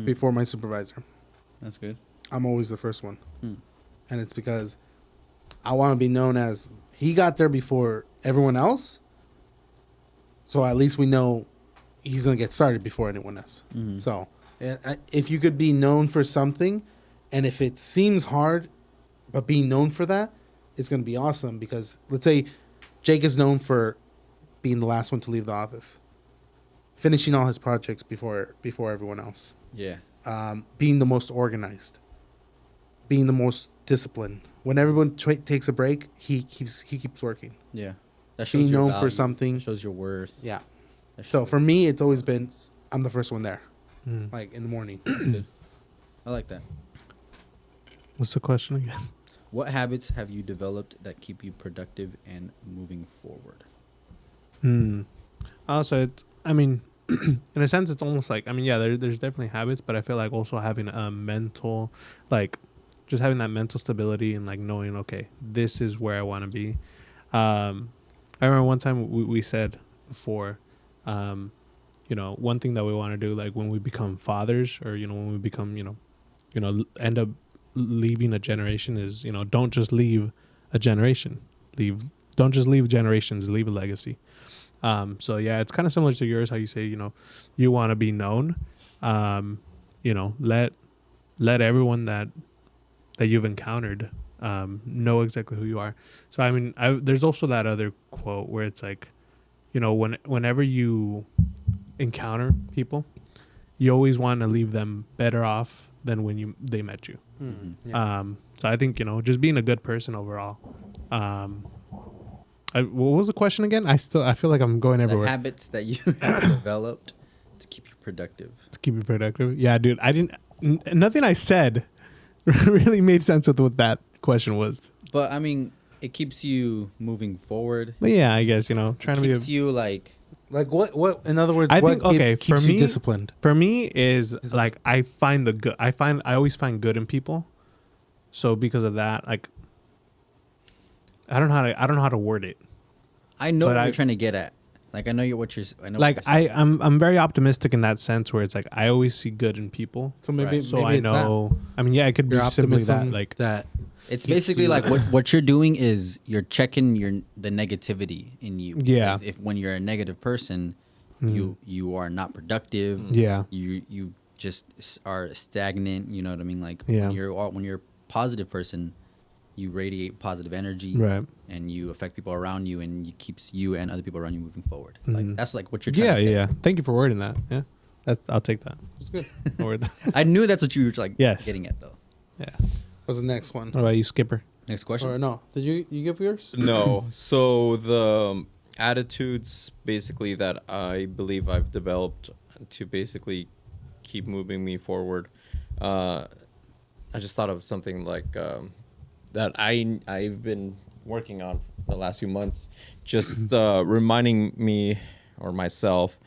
before my supervisor. That's good. I'm always the first one, and it's because I want to be known as he got there before everyone else. So at least we know he's gonna get started before anyone else. So if you could be known for something, and if it seems hard, but being known for that, it's gonna be awesome. Because let's say Jake is known for being the last one to leave the office, finishing all his projects before everyone else, Yeah. being the most organized, being the most disciplined. When everyone takes a break, he keeps working. Yeah. That Being your known for value. something. That shows your worth. Yeah. That So shows- for me, it's always been I'm the first one there, like in the morning. I like that. What's the question again? What habits have you developed that keep you productive and moving forward? Also, it's, I mean, in a sense, it's almost like, I mean, yeah, there's definitely habits, but I feel like also having a mental, like, just having that mental stability and like knowing, okay, this is where I want to be. I remember one time we said before, one thing that we want to do, like when we become fathers, or when we become, end up leaving a generation, is don't just leave a generation, don't just leave generations, leave a legacy. So yeah, it's kind of similar to yours, how you say, you want to be known. Let everyone that you've encountered know exactly who you are. So I mean, there's also that other quote where it's like, whenever you encounter people, you always want to leave them better off than when they met you. Yeah. So I think just being a good person overall. What was the question again? I feel like I'm going The everywhere. habits that you have developed to keep you productive. To keep you productive. Yeah, dude. Nothing I said really made sense with what that question was. But I mean, it keeps you moving forward. But yeah, I guess trying to be. Keeps you like. Like what? In other words, I what think keeps for you me, disciplined? For me is like I find the good. I always find good in people. So because of that, like I don't know how to word it. I know But what you're trying to get at. Like I know what you're. I know. Like what you're saying. I'm very optimistic in that sense where it's like I always see good in people. So maybe, Right. So maybe I it's know. I mean, yeah, it could your be simply that. optimism Like that. It's keeps basically you- like what you're doing is you're checking the negativity in you. Yeah. Because if when you're a negative person, you are not productive. Yeah. You just are stagnant. You know what I mean? Like Yeah. when you're a positive person, you radiate positive energy. Right. And you affect people around you, and it keeps you and other people around you moving forward. Mhm. Like that's like what you're trying Yeah, to say. yeah. Thank you for wording that. Yeah, I'll take that. It's good. I'll word that. I knew that's what you were like Yes. getting at though. Yeah. What's the next one? What about you, Skipper? Next question. Or no? Did you give yours? No. So the attitudes basically that I believe I've developed to basically keep moving me forward. I just thought of something like that I've been working on the last few months, just reminding me or myself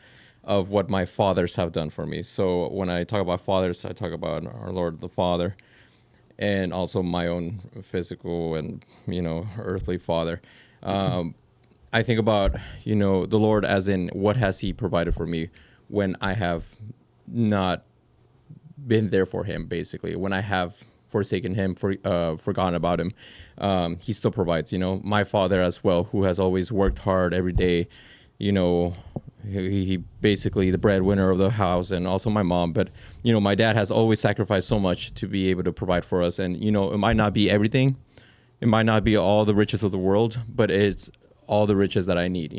of what my fathers have done for me. So when I talk about fathers, I talk about our Lord the Father, and also my own physical and earthly father. I think about the Lord as in what has He provided for me when I have not been there for Him. Basically, when I have forsaken Him, forgotten about Him, He still provides. My father as well, who has always worked hard every day. He basically the breadwinner of the house, and also my mom. But my dad has always sacrificed so much to be able to provide for us. And it might not be everything, it might not be all the riches of the world, but it's all the riches that I need.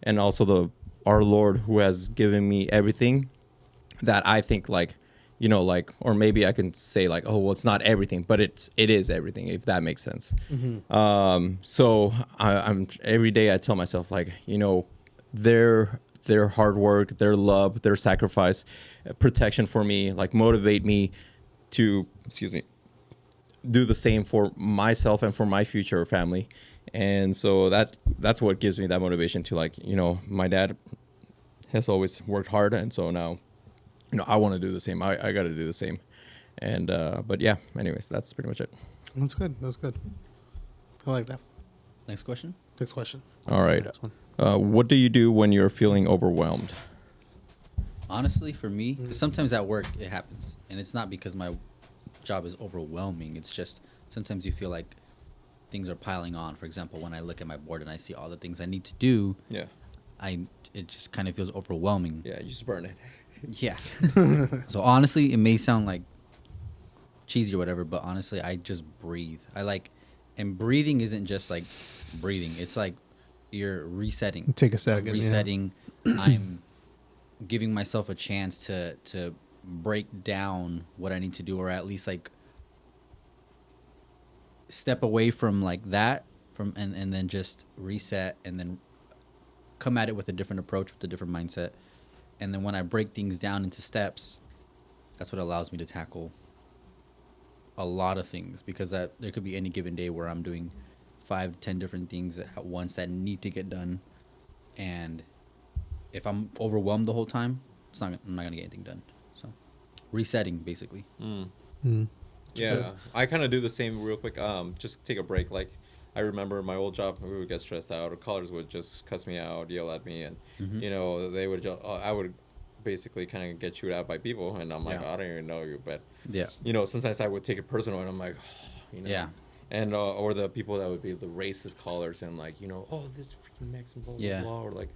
And also our Lord, who has given me everything that I think or maybe I can say like, oh well, it's not everything, but it is everything, if that makes sense. So I'm every day I tell myself like, their hard work, their love, their sacrifice, protection for me, like motivate me to, do the same for myself and for my future family. And so that's what gives me that motivation to like, my dad has always worked hard. And so now, I want to do the same. I got to do the same. And, but yeah, anyways, that's pretty much it. That's good. That's good. I like that. Next question. Next question. All right. Next one. What do you do when you're feeling overwhelmed? Honestly, for me, 'cause sometimes at work it happens, and it's not because my job is overwhelming. It's just sometimes you feel like things are piling on. For example, when I look at my board and I see all the things I need to do, Yeah. it just kind of feels overwhelming. Yeah, you just burn it. Yeah. So honestly, it may sound like cheesy or whatever, but honestly, I just breathe. And breathing isn't just like breathing. It's like you're resetting. Take a second. I'm resetting. I'm giving myself a chance to break down what I need to do, or at least like step away from like that and then just reset and then come at it with a different approach, with a different mindset. And then when I break things down into steps, that's what allows me to tackle a lot of things, because there could be any given day where I'm doing 5 to 10 different things at once that need to get done, and if I'm overwhelmed the whole time, I'm not gonna get anything done. So resetting, basically. Yeah, I kind of do the same real quick. Just take a break. Like, I remember my old job, we would get stressed out, or callers would just cuss me out, yell at me, and you know, they would I would basically kind of get chewed out by people, and I'm like, I don't even know you, but you know, sometimes I would take it personal, and I'm like, you know, and or the people that would be the racist callers, and like, you know, oh, this freaking Mexican, blah blah blah, or like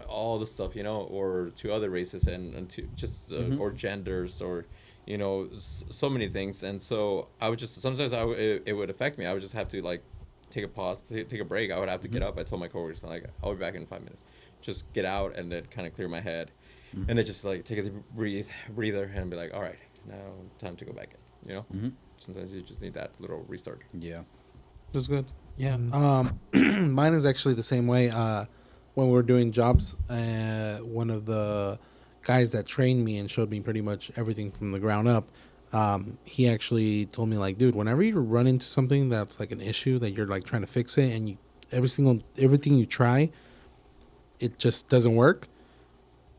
all the stuff, you know, or to other races, and to just or genders, or you know, so many things. And so I would just sometimes it would affect me. I would just have to like take a pause, take a break. I would have to get up. I told my coworkers, like, I'll be back in 5 minutes. Just get out and then kind of clear my head, and then just like take a breather and be like, all right, now time to go back in. You know, sometimes you just need that little restart. Yeah, That's good. Yeah. Mine is actually the same way. When we were doing jobs, one of the guys that trained me and showed me pretty much everything from the ground up, he actually told me, like, dude, whenever you run into something that's like an issue that you're like trying to fix it, and everything you try, it just doesn't work.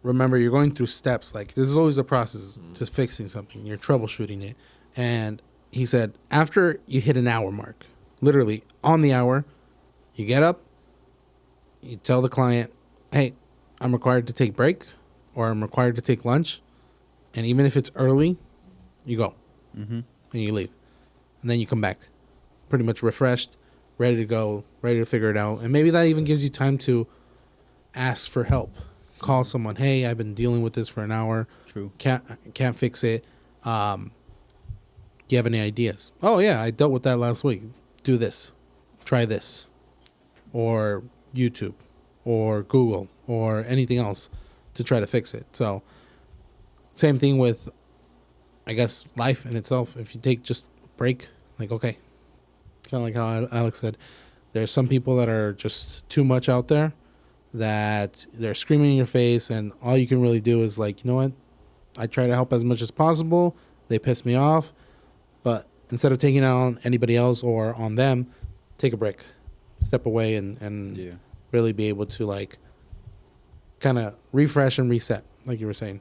Remember, you're going through steps. Like, this is always a process to fixing something. You're troubleshooting it. And he said, after you hit an hour mark, literally on the hour, you get up, you tell the client, hey, I'm required to take break, or I'm required to take lunch. And even if it's early, you go and you leave. And then you come back pretty much refreshed, ready to go, ready to figure it out. And maybe that even gives you time to ask for help. Call someone, hey, I've been dealing with this for an hour. True. Can't fix it. Do you have any ideas? Oh, yeah, I dealt with that last week. Do this. Try this. Or YouTube. Or Google. Or anything else to try to fix it. So, same thing with, I guess, life in itself. If you take just a break, like, okay. Kind of like how Alex said. There's some people that are just too much out there, that they're screaming in your face, and all you can really do is like, you know what? I try to help as much as possible. They piss me off. But instead of taking it on anybody else or on them, take a break. Step away and really be able to, like, kind of refresh and reset, like you were saying.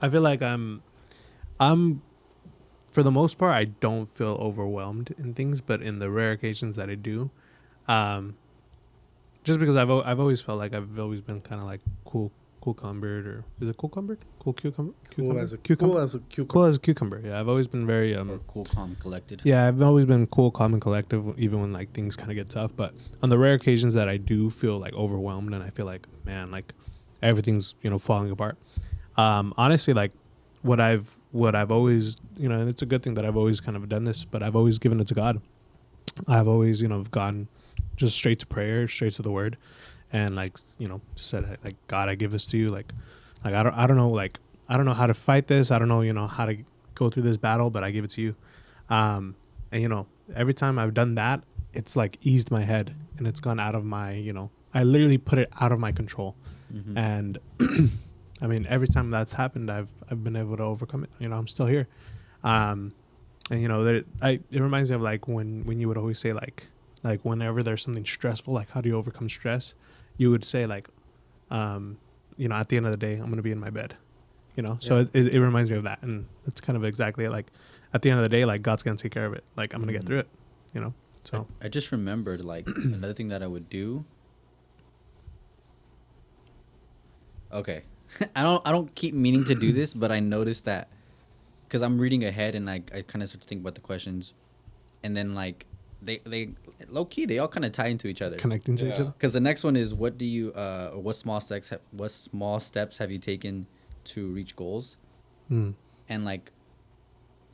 I feel like I'm for the most part, I don't feel overwhelmed in things, but in the rare occasions that I do, just because I've always felt like I've always been kind of like cool cumbered, or is it cool cumbered? Cool cucumber? Cool as a cucumber. Cool as a cucumber. Yeah, I've always been very or cool, calm, collected. Yeah, I've always been cool, calm, and collective, even when like things kind of get tough. But on the rare occasions that I do feel like overwhelmed, and I feel like, man, like everything's, you know, falling apart. Honestly, like what I've always, you know, and it's a good thing that I've always kind of done this, but I've always given it to God. I've always, you know, gone just straight to prayer, straight to the Word, and like, you know, said, like, God, I give this to you. Like I don't know, like I don't know how to fight this. I don't know, you know, how to go through this battle, but I give it to you. And you know, every time I've done that, it's like eased my head, and it's gone out of my, you know, I literally put it out of my control. And I mean, every time that's happened, I've been able to overcome it. You know, I'm still here. And you know, it reminds me of like when you would always say like whenever there's something stressful, like how do you overcome stress? You would say like, you know, at the end of the day, I'm going to be in my bed, you know? So it reminds me of that. And it's kind of exactly it. Like at the end of the day, like God's going to take care of it. Like I'm going to get through it, you know? So I just remembered like another thing that I would do. Okay. I don't keep meaning to do this, but I noticed that because I'm reading ahead and I kind of start to think about the questions, and then like they low key they all kind of tie into each other, connecting to each other. Because the next one is what small steps have you taken to reach goals? And like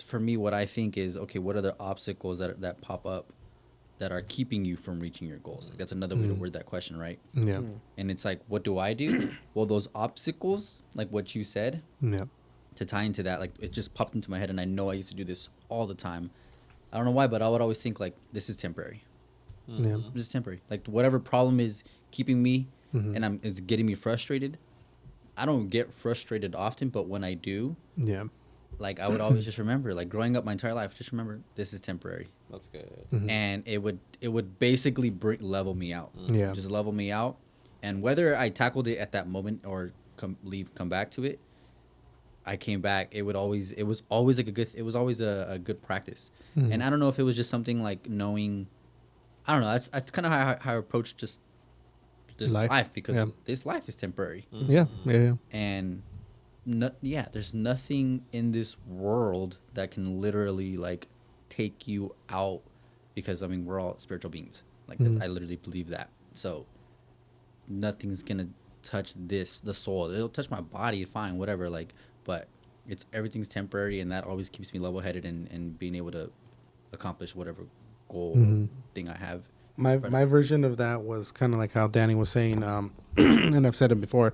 for me, what I think is, okay, what are the obstacles that pop up that are keeping you from reaching your goals? Like that's another way to word that question, right? Yeah. And it's like, what do I do? Well, those obstacles, like what you said, to tie into that, like it just popped into my head, and I know I used to do this all the time. I don't know why, but I would always think like, this is temporary. This is temporary. Like whatever problem is keeping me and is getting me frustrated. I don't get frustrated often, but when I do, like I would always just remember, like growing up my entire life, just remember this is temporary, That's good. and it would basically level me out. Yeah. Just level me out, and whether I tackled it at that moment or come back to it, I came back. It was always like it was always a good practice. And I don't know if it was just something like knowing, I don't know. That's kind of how I approach just this life because this life is temporary. Yeah. And there's nothing in this world that can literally like take you out, because I mean we're all spiritual beings. Like I literally believe that. So nothing's gonna touch the soul. It'll touch my body, fine, whatever. Like, but everything's temporary, and that always keeps me level-headed and being able to accomplish whatever goal thing I have. My version of that was kind of like how Danny was saying, and I've said it before,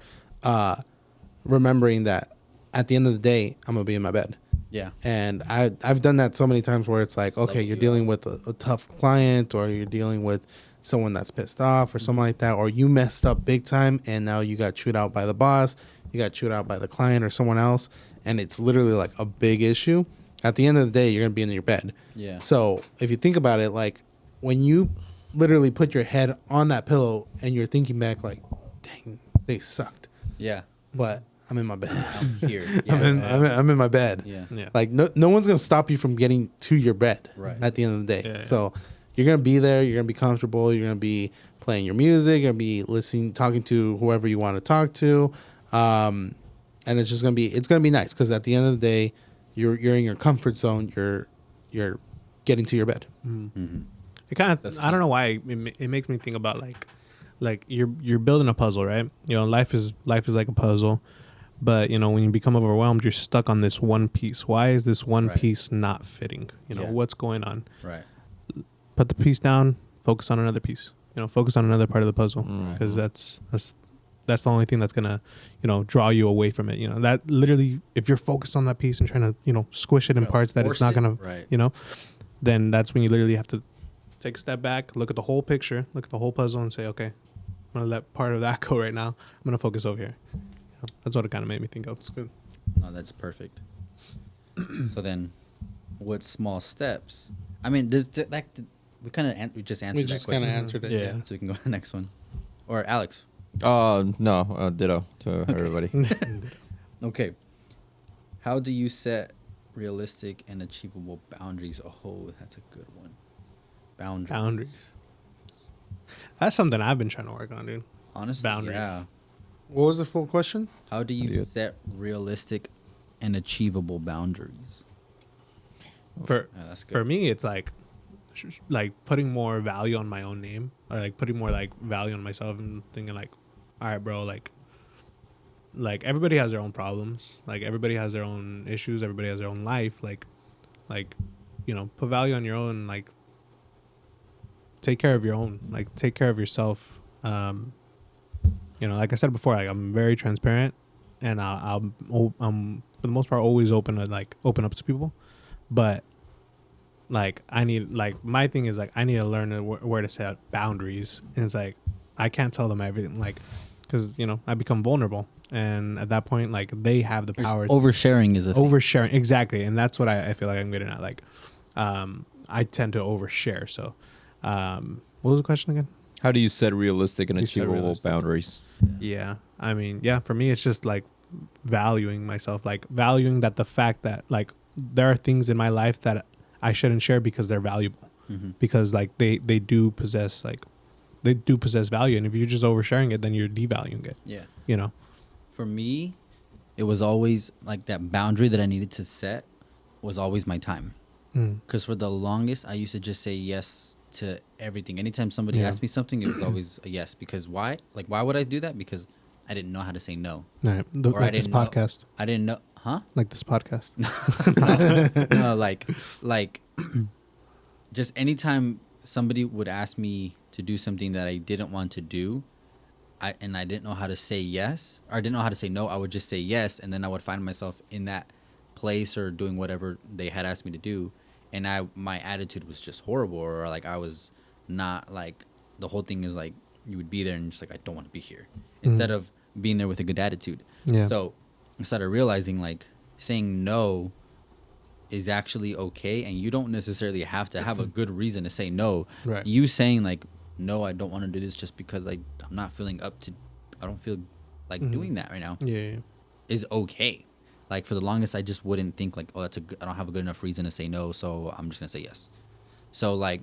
remembering that at the end of the day, I'm going to be in my bed. Yeah. And I've done that so many times where it's like, okay, you're dealing with a tough client, or you're dealing with someone that's pissed off or something like that, or you messed up big time and now you got chewed out by the boss, you got chewed out by the client or someone else, and it's literally like a big issue. At the end of the day, you're going to be in your bed. Yeah. So if you think about it, like when you literally put your head on that pillow and you're thinking back like, dang, they sucked. Yeah. But I'm in my bed. I'm here. Yeah. I'm in my bed. Yeah. Yeah. Like no one's gonna stop you from getting to your bed. Right. At the end of the day. Yeah, yeah. So you're gonna be there. You're gonna be comfortable. You're gonna be playing your music. You're gonna be listening, talking to whoever you want to talk to, and it's just gonna be nice because at the end of the day, you're in your comfort zone. You're getting to your bed. It kind of, I don't know why it makes me think about like you're building a puzzle, right? You know, life is like a puzzle, but you know, when you become overwhelmed, you're stuck on this one piece. Why is this one piece not fitting? You know, what's going on? Right. Put the piece down, focus on another piece. You know, focus on another part of the puzzle, because that's the only thing that's gonna, you know, draw you away from it. You know, that literally, if you're focused on that piece and trying to, you know, squish it in parts that it's not gonna, you know, then that's when you literally have to take a step back, look at the whole picture, look at the whole puzzle, and say, okay, I'm gonna let part of that go right now. I'm gonna focus over here. Yeah, that's what it kind of made me think of. It's good. No, that's perfect. So then, what small steps? I mean, we kind of we just answered. We that just kind of question. answered it. Yeah. Yeah. So we can go to the next one. Or Alex. No, ditto to everybody. Okay. How do you set realistic and achievable boundaries? Oh, that's a good one. Boundaries. That's something I've been trying to work on, dude. Honestly, Boundaries. yeah. What was the full question? How do you set realistic and achievable boundaries? For Yeah, that's good. for me, it's like putting more value on my own name, or like putting more like value on myself, and thinking like, all right, bro, like everybody has their own problems, like everybody has their own issues, everybody has their own life, like you know, put value on your own, like take care of your own, like take care of yourself. You know, like I said before, like I'm very transparent, and I'm for the most part always open up to people, but like I need, like my thing is like I need to learn where to set boundaries, and it's like I can't tell them everything, like, because you know I become vulnerable, and at that point like they have the power. Oversharing is a thing. Oversharing, exactly, and that's what I feel like I'm getting at. Like, I tend to overshare. So, what was the question again? How do you set realistic and You set achievable realistic. boundaries? Yeah, I mean, yeah, for me, it's just like valuing myself, like valuing that the fact that like there are things in my life that I shouldn't share because they're valuable, because like they do possess value, and if you're just oversharing it, then you're devaluing it. Yeah. You know. For me, it was always like that boundary that I needed to set was always my time. Because for the longest, I used to just say yes to everything. Anytime somebody asked me something, it was always a yes. Because why? Like, why would I do that? Because I didn't know how to say no. All right. Or I Like this didn't know- podcast. I didn't know. Huh? Like this podcast. No, like just anytime somebody would ask me to do something that I didn't want to do, I didn't know how to say yes, or I didn't know how to say no, I would just say yes, and then I would find myself in that place or doing whatever they had asked me to do, and my attitude was just horrible, or like I was not, like, the whole thing is like you would be there and just like, I don't want to be here, instead of being there with a good attitude. Yeah. So I started realizing like saying no is actually okay, and you don't necessarily have to have a good reason to say no. Right. You saying like, no, I don't want to do this just because I'm not feeling up to, I don't feel like doing that right now, Yeah. is okay. Like for the longest, I just wouldn't think like, oh, I don't have a good enough reason to say no, so I'm just gonna say yes. So like,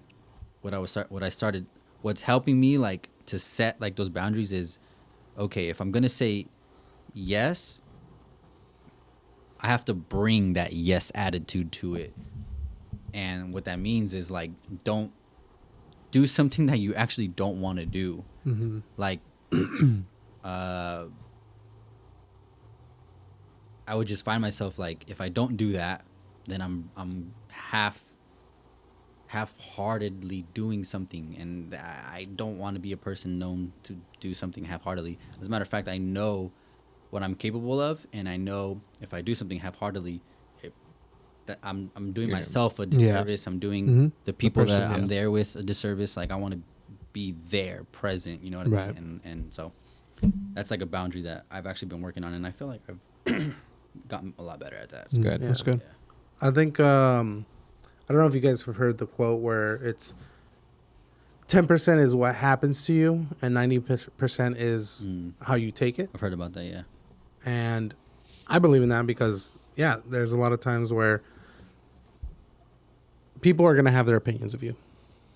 what's helping me like to set like those boundaries is, okay, if I'm gonna say yes, I have to bring that yes attitude to it. And what that means is like, don't do something that you actually don't want to do. Mm-hmm. Like, I would just find myself like, if I don't do that, then I'm half-heartedly doing something, and I don't want to be a person known to do something half-heartedly. As a matter of fact, I know what I'm capable of, and I know if I do something half-heartedly, that I'm doing myself a disservice. I'm doing the people that I'm there with a disservice. Like I want to be there, present. You know what I mean? And so that's like a boundary that I've actually been working on, and I feel like I've gotten a lot better at that. That's good. That's good. I think I don't know if you guys have heard the quote where it's 10% is what happens to you and 90% is how you take it. I've heard about that. Yeah. And I believe in that because there's a lot of times where people are going to have their opinions of you.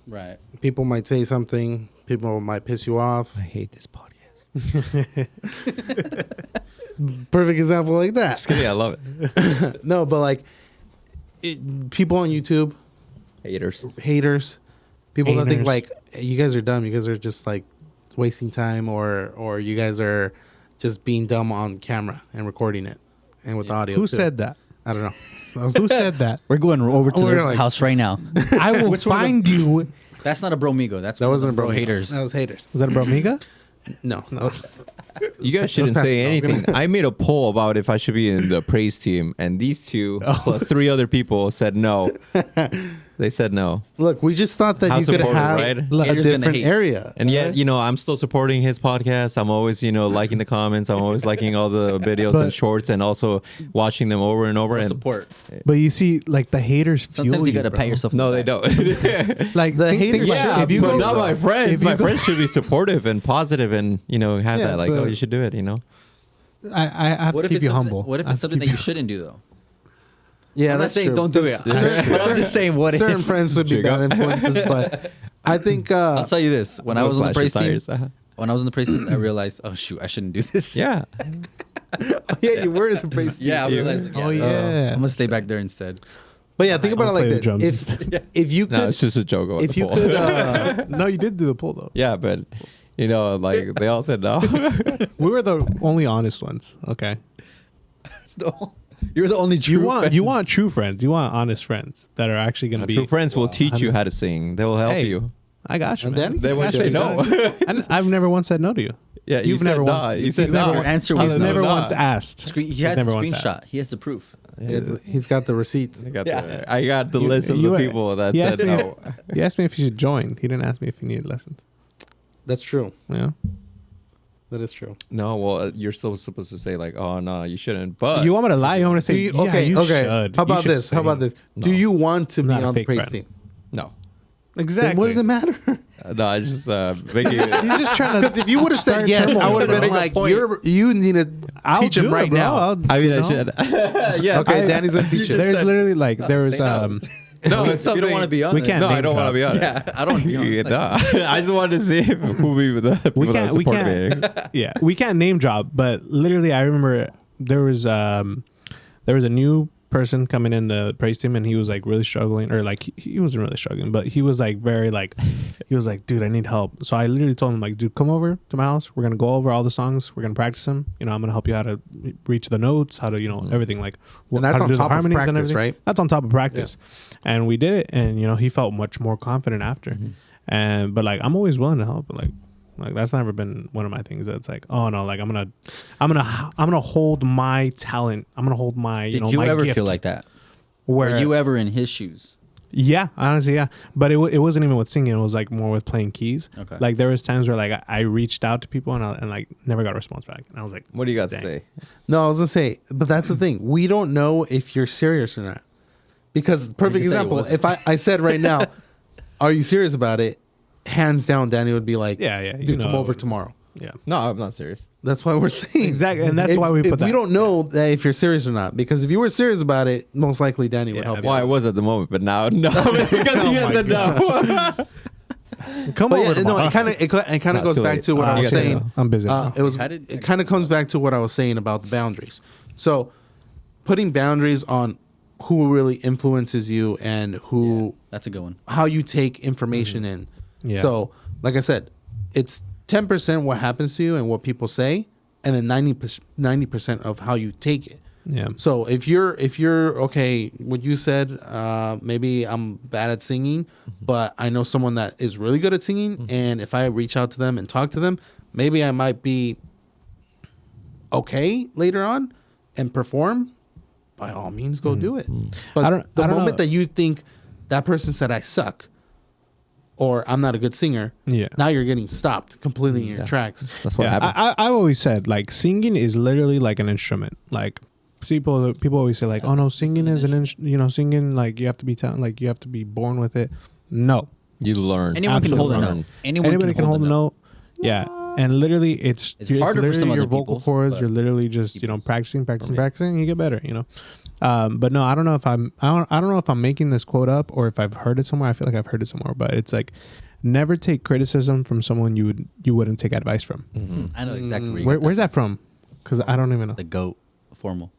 Right. People might say something, people might piss you off. I hate this podcast. Perfect example like that. Just kidding, I love it. No, but like people on YouTube, Haters. people that think Haters. like, hey, you guys are dumb, you guys are just like wasting time, or you guys are just being dumb on camera and recording it and with audio. Who too. said that? I don't know. Who said that? We're going over to we're their like- house right now. I will find you. That's not a bromigo. That's That wasn't a bro haters. That was haters. Was that a bromiga? No. You guys shouldn't pass say it off. anything. I made a poll about if I should be in the praise team, and these two plus 3 other people said no. They said no. Look, we just thought that How you could supportive, have right? a Haters gonna different hate. area. And yet, I'm still supporting his podcast. I'm always, liking the comments. I'm always liking all the videos But- and shorts, and also watching them over and over. And Support. But you see, like the haters fuel Sometimes you gotta bro. pat yourself. no, on they the back. don't. Like The think haters- about it. Yeah, if you but go, not my friends. if you My go- friends should be supportive and positive, and have Yeah, that like, oh, but- you should do it. I have What to if keep it's you something- humble. What if I have it's to something keep that you shouldn't do though? Yeah, I'm not that's saying true. don't do it. But I'm just saying what Certain if. friends would be Here you go. bad influences, but I think I'll tell you this: when I was on the praise team, team. when I was in the praise team, I realized, oh shoot, I shouldn't do this. Yeah. yeah, you were in the praise team. Yeah, I realized. Oh yeah. I'm gonna stay back there instead. But yeah, think about it I'll like play the this: drums if you No, could, it's just a joke. About if the you poll. could, No, you did do the poll though. Yeah, but like they all said no. We were the only honest ones. Okay. You're the only true. You want true friends. You want honest friends that are actually going to be. True friends will teach you how to sing. They will help Hey, you. I got you, And man. then They won't say no. I've never once said no to you. Yeah, You've you never said won- no. You you've said never no. won- answer I've was never no. once asked. He has a Never once screenshot. asked. He has the proof. he's got the receipts. I got the list of you- the people that he asked said me no. He asked me if you should join. He didn't ask me if you needed lessons. That's true. Yeah. That is true. No, well, you're still supposed to say like, oh no, you shouldn't. But You want me to lie? You want me to say, yeah, you should. How You about should this? How sing. about this? No. Do you want to be Not a on the fake praise friend. team? no, Exactly. Then what does it matter? no, I just making it. He's just trying to. Because if you would have said start yes, turmoil, I would have been bro. like, you need to I'll teach him do it, right bro. now. I mean, you I know? should. Yeah. Okay, Danny's gonna teach you. There's literally like there was No, it's You don't something- want to be on. we it. can't No, I name don't want to drop. be on it. Yeah, I don't want to be on. it. Like, No, I just wanted to see who be the people we that can't support me. yeah, we can't name drop, but literally I remember there was a new person coming in the praise team, and he was like really struggling, or like he wasn't really struggling, but he was like very like, he was like, dude, I need help. So I literally told him like, dude, come over to my house, we're gonna go over all the songs, we're gonna practice them, I'm gonna help you how to reach the notes, how to everything, like And that's how to on do the top of harmonies and practice, everything. right? That's on top of practice. And we did it, and he felt much more confident after. And but like I'm always willing to help, but like that's never been one of my things that's like, oh no, like I'm gonna hold my talent, I'm gonna hold my Did you my ever gift. feel like that? Where Were you ever in his shoes? yeah, honestly, yeah. But it wasn't even with singing. It was like more with playing keys. Okay. Like there was times where like I reached out to people and like never got a response back. And I was like, What do you got to Dang. say? No, I was gonna say, but that's the thing. We don't know if you're serious or not. Because perfect just say it example, wasn't. if I said right now, are you serious about it? Hands down, Danny would be like, Yeah, dude, come over tomorrow. Yeah. No, I'm not serious. That's why we're saying Exactly, and that's why we put if that. we don't know that if you're serious or not, because if you were serious about it, most likely Danny would Yeah, help you. Well, I was at the moment, but now no, because you guys said no. Come But over yeah, no, tomorrow. it kind Not of goes too back late. to what I You was guys saying. know. I'm busy. It kind of comes back to what I was saying about the boundaries. So, putting boundaries on who really influences you and who That's a good one. how you take information in. Yeah. So, like I said, it's 10% what happens to you and what people say, and then 90% of how you take it. Yeah. So if you're okay, what you said, maybe I'm bad at singing, but I know someone that is really good at singing, and if I reach out to them and talk to them, maybe I might be okay later on and perform. By all means, go do it. But the moment that you think that person said I suck, or I'm not a good singer, Yeah. now you're getting stopped completely in your Yeah. tracks. That's what Yeah, happened. I've always said like singing is literally like an instrument. Like people always say like, oh no, singing is singing like you have to be like you have to be born with it. No, You learn. Anyone can hold a Absolutely. note. Anyone anybody can hold a note. Yeah, and literally it's harder for literally some your other vocal people, cords. but You're literally just practicing, you get better. But no, I don't know if I don't know if I'm making this quote up or if I've heard it somewhere. I feel like I've heard it somewhere, but it's like never take criticism from someone you wouldn't take advice from. I know exactly where you got Where's that from? Because I don't even know. the goat formal.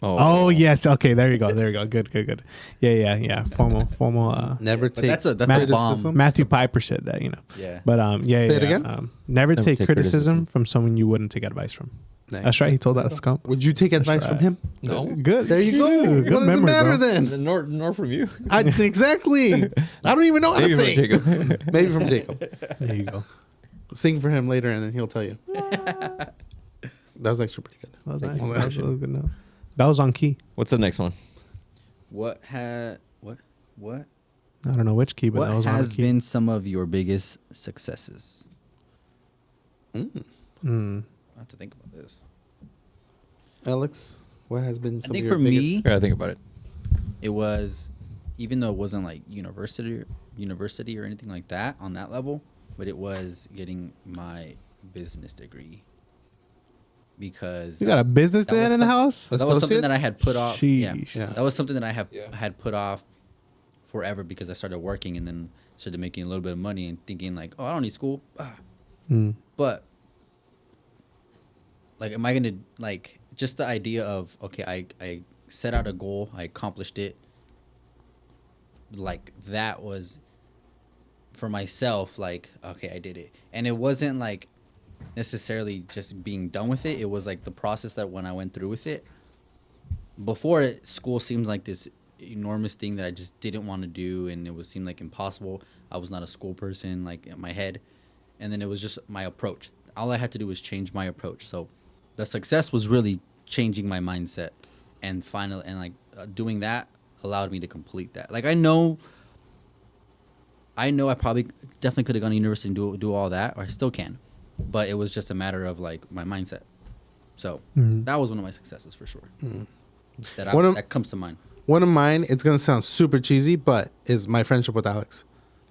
Oh yes, okay, there you go. Good. Yeah. Formal. Never take that's a criticism. bomb. Matthew Piper said that, Yeah. But Say it again? Never take take criticism criticism. from someone you wouldn't take advice from. Nice. That's right. He told that to Scump. Would you take advice from right. him? No. Good. There you go. Good What does it memory, matter bro. then? Nor from you. Exactly. I don't even know how to Maybe from sing. Jacob. Maybe from Jacob. There you go. Sing for him later, and then he'll tell you. That was actually pretty good. That was nice. Thank you. That was really good. No. That was on key. What's the next one? What I don't know which key, but that what was on has key. been some of your biggest successes? Mm. I have to think about this. Alex, what has been some think of your for me- biggest- Yeah, think about it. It was, even though it wasn't like university or anything like that on that level, but it was getting my business degree. Because You got a business that was dad in the some- house? That was something that I had put off. Yeah. Sheesh. Yeah. That was something that I had put off forever because I started working and then started making a little bit of money and thinking like, oh, I don't need school. Mm. But like, am I gonna like just the idea of okay, I set out a goal, I accomplished it. Like that was for myself. Like okay, I did it, and it wasn't like necessarily just being done with it. It was like the process that when I went through with it. Before it, school seemed like this enormous thing that I just didn't want to do, and it seemed like impossible. I was not a school person, like in my head, and then it was just my approach. All I had to do was change my approach. So, the success was really changing my mindset, and finally, and like doing that allowed me to complete that. Like I know I probably definitely could have gone to university and do all that, or I still can, but it was just a matter of like my mindset. So that was one of my successes for sure. That comes to mind. One of mine, it's going to sound super cheesy, but is my friendship with Alex.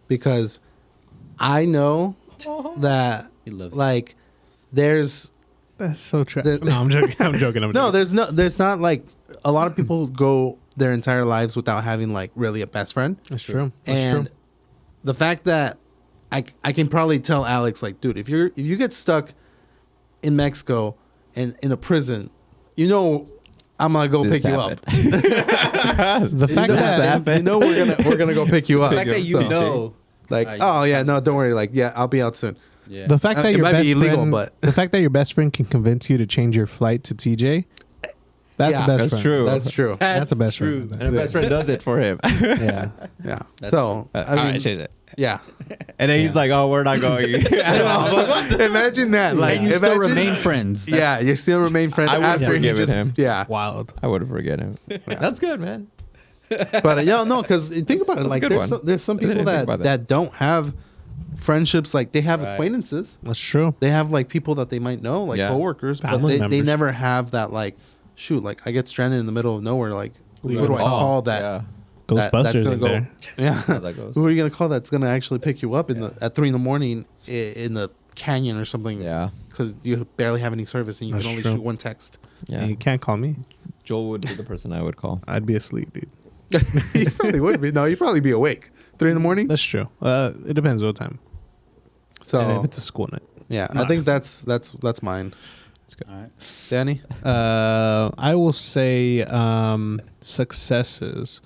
Because I know that, He loves it. like, there's... That's so trash. The- No, I'm joking. I'm joking. No, there's not, like... A lot of people go their entire lives without having, like, really a best friend. That's true. That's And true. the fact that I can probably tell Alex, like, dude, if you get stuck in Mexico and in a prison, you know... I'm gonna go This pick you up. The fact that You know we're gonna go pick you up. The fact that you So, know, like, you- oh yeah, no, don't worry. Like, yeah, I'll be out soon. yeah, the fact that It your might best be illegal, friend, but- the fact that your best friend can convince you to change your flight to TJ, that's Yeah, a best That's friend. true. That's true. That's a best true. friend. And a best friend does it for him. Yeah. Yeah. That's So I All mean, right, change it. yeah. And then he's like, "Oh, we're not going." Imagine that. Like, and you still imagine- remain friends. Yeah, you still remain friends I would've after he forgiven just. him. Yeah, Wild. I would have forgotten him. That's good, man. but yeah, no, because think about it. that's a Like, good there's one. there's some I didn't people think about that don't have friendships. Like, they have Right. acquaintances. That's true. They have like people that they might know, like Yeah. coworkers, but Family they members. never have that. Like, shoot, like I get stranded in the middle of nowhere. Like, Who what do I do I call call? that? Yeah. Ghostbusters gonna in go. there. Yeah. How that goes. Who are you gonna call that's gonna actually pick you up at 3 a.m. In the canyon or something? Yeah. Because you barely have any service and you That's can only true. shoot one text. Yeah. You can't call me. Joel would be the person I would call. I'd be asleep, dude. You probably would be. No, you'd probably be awake. 3 a.m. That's true. It depends what time. So And if it's a school night. yeah, Nah. I think that's mine. All right. Danny, I will say successes.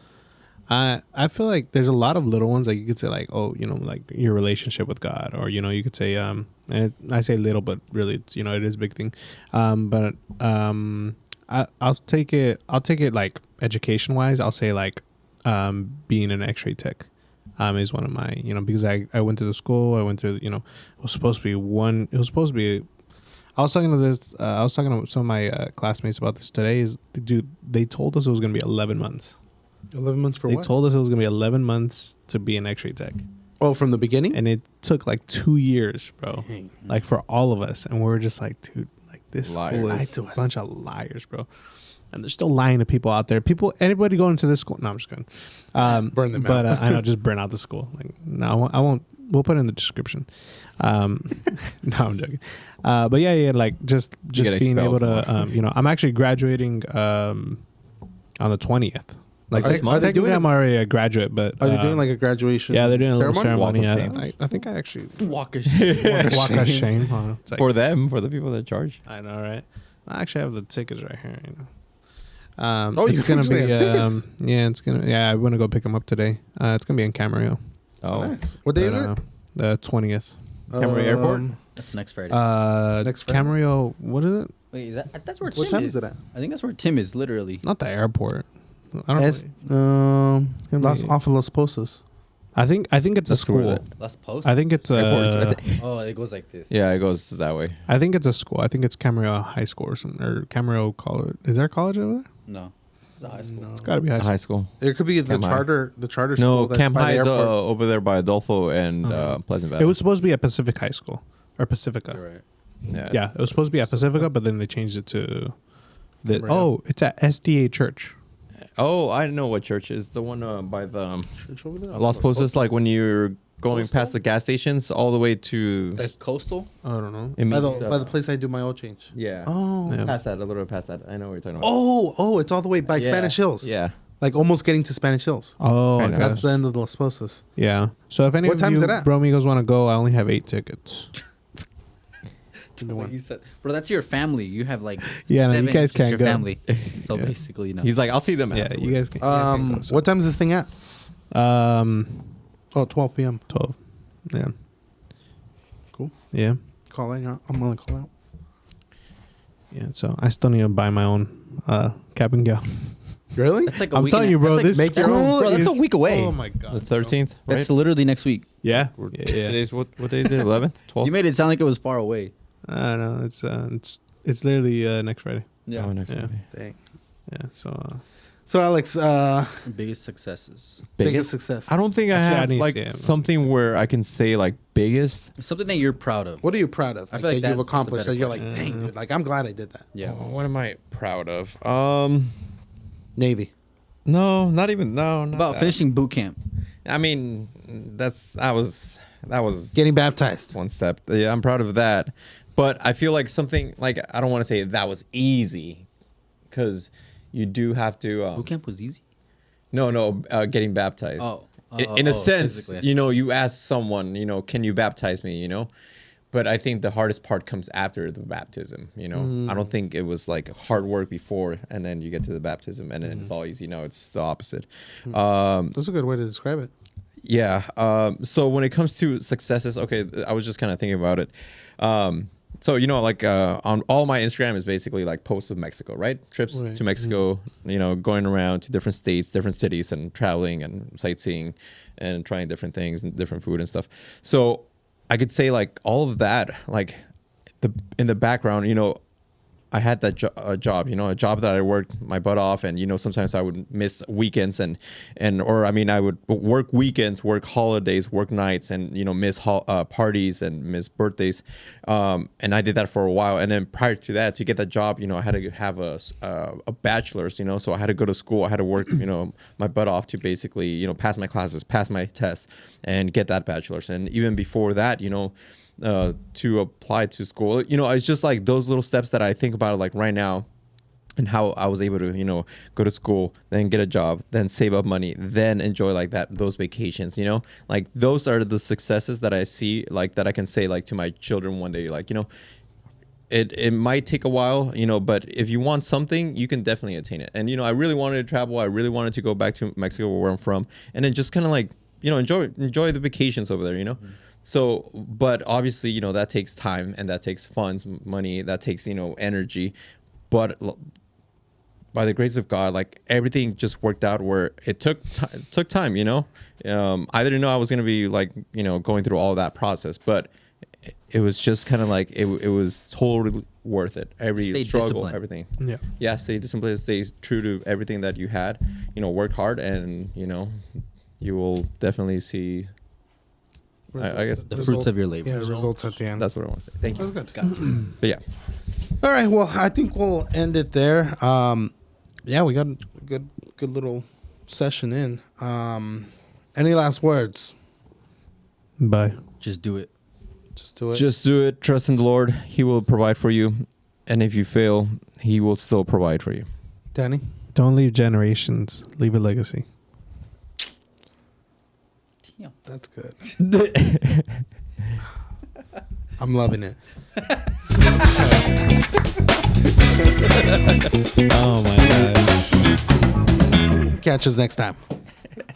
I feel like there's a lot of little ones. Like you could say, like, oh, you know, like your relationship with God, or you know, you could say, and I say little, but really, it's, you know, it is a big thing. But I'll take it. I'll take it like education wise. I'll say like being an X-ray tech. Is one of my, you know, because I went to the school. I went to, you know, it was supposed to be one. It was supposed to be. I was talking to this. I was talking to some of my classmates about this today. Is dude, they told us it was going to be 11 months. 11 months for They what? told us it was going to be 11 months to be an X-ray tech, Oh, from the beginning. and it took like 2 years, bro. Dang. Like for all of us, and we were just like, dude, like this Liars. school Lied is to a us. bunch of liars, bro. And they're still lying to people out there. People, anybody going to this school? No, I'm just kidding. Burn them but out. I know, just burn out the school. Like, no, I won't. We'll put it in the description. No, I'm joking. But yeah, like just get being able expelled to, you know, I'm actually graduating on the 20th. Like Are they technically, doing I'm already a graduate, but Are they doing like a graduation? yeah, they're doing a little ceremony. Walk of Yeah, shame. I think I actually Walk a walk of shame. Huh? It's like, For them, for the people that charge. I know, right? I actually have the tickets right here. You know. Oh, you it's gonna actually be have tickets? yeah, it's gonna I want to go pick them up today. It's gonna be in Camarillo. Oh. Nice. What day is it? The 20th. Camarillo Airport? That's next Friday. Next Friday? Camarillo. What is it? Wait, that's where What Tim time is. is it at? I think that's where Tim is, literally. Not the airport. I don't. Es, gonna Los be- off of Los Pozos. I think it's a That's where school. the- Last post. I think it's Airport is- Oh, it goes like this. Yeah, it goes that way. I think it's a school. I think it's Camarillo High School or something, or Camarillo College. Is there a college over there? No, it's a high school. No. It's got to be high school. High school. It could be the Camp High. charter school. No, that's Camp by High the is airport. over there by Adolfo and Pleasant Valley. It was supposed to be at Pacific High School or Pacifica. You're right. Yeah, it was supposed to be at Pacifica, but then they changed it to the. Camarillo. Oh, it's at SDA Church. Oh, I know what church is. The one by the Church over there? Los Pozos, like when you're going Coastal? past the gas stations all the way to. That's coastal. I don't know. it by means, the place I do my oil change. Yeah. Oh. Yeah. Past that, a little bit past that. I know what you're talking about. Oh, it's all the way by Yeah. Spanish Hills. Yeah. Like almost getting to Spanish Hills. Oh, Kind of. That's the end of Los Pozos. yeah. So if any What of time's you it at? Bromigos want to go, I only have 8 tickets. What you said, bro. That's your family. You have like Yeah, no, you 7, guys just can't your go. family. So Yeah. basically, no. He's like, I'll see them. Yeah, you guys can. go, so. What time is this thing at? Um, Oh, 12 p.m. 12. Yeah. Cool. Yeah. Call out. I'm gonna call out. Yeah. So I still need to buy my own cap and gown. Really? That's like a I'm week telling and you, a- bro. that's like- This make your school own. Bro, that's a is- week away. Oh my god. The 13th, right? That's literally next week. Yeah. We're- Yeah. Today's what day is it? 11th? 12th? You made it sound like it was far away. I know it's literally next Friday. Yeah. Oh, next Yeah. Friday. Dang. Yeah. So So Alex, Biggest successes. biggest success. I don't think Actually, I I have need to like say it. something where I can say like biggest. Something that you're proud of. What are you proud of? I feel like that you've that's a accomplished. better That you're like, question. dang, dude. Like, I'm glad I did that. Yeah. Oh, what am I proud of? Navy. No, not even. No, not About that. finishing boot camp. I mean, that was Getting baptized. one step. Yeah, I'm proud of that. But I feel like something like I don't want to say that was easy, because you do have to. Boot camp was easy. No, getting baptized. Oh. In a sense, physically. you know, you ask someone, you know, can you baptize me? You know, but I think the hardest part comes after the baptism. You know, I don't think it was like hard work before, and then you get to the baptism, and then it's all easy. No, it's the opposite. That's a good way to describe it. Yeah. So when it comes to successes, okay, I was just kind of thinking about it. So, you know, like on all my Instagram is basically like posts of Mexico, right? Trips Right. to Mexico, you know, going around to different states, different cities, and traveling and sightseeing and trying different things and different food and stuff. So I could say like all of that, like in the background, you know, I had that job, you know, a job that I worked my butt off, and you know, sometimes I would miss weekends and or I mean, I would work weekends, work holidays, work nights, and you know, miss parties and miss birthdays, and I did that for a while. And then prior to that, to get that job, you know, I had to have a bachelor's, you know, so I had to go to school, I had to work, you know, my butt off to basically, you know, pass my classes, pass my tests, and get that bachelor's. And even before that, you know, to apply to school, you know, it's just like those little steps that I think about like right now, and how I was able to, you know, go to school, then get a job, then save up money, then enjoy like those vacations, you know, like those are the successes that I see, like that I can say like to my children one day, like, you know, it might take a while, you know, but if you want something, you can definitely attain it. And, you know, I really wanted to travel. I really wanted to go back to Mexico, where I'm from, and then just kind of like, you know, enjoy the vacations over there, you know. Mm-hmm. So, but obviously, you know, that takes time, and that takes funds, money, that takes, you know, energy. But by the grace of God, like everything just worked out where it took time, you know. I didn't know I was going to be like, you know, going through all that process, but it was just kind of like, it was totally worth it. Every stay struggle, disciplined. everything. Yeah. Stay disciplined, stay true to everything that you had, you know, work hard, and, you know, you will definitely see, I guess The fruits of your labor. Yeah, results at the end. that's what I want to say. Thank you. That's good. But yeah. All right. Well, I think we'll end it there. Yeah, we got a good little session in. Any last words? Bye. Just do it. Just do it. Just do it. Trust in the Lord. He will provide for you. And if you fail, He will still provide for you. Danny? Don't leave generations. Leave a legacy. Damn. That's good. I'm loving it. Oh my God. Catch us next time.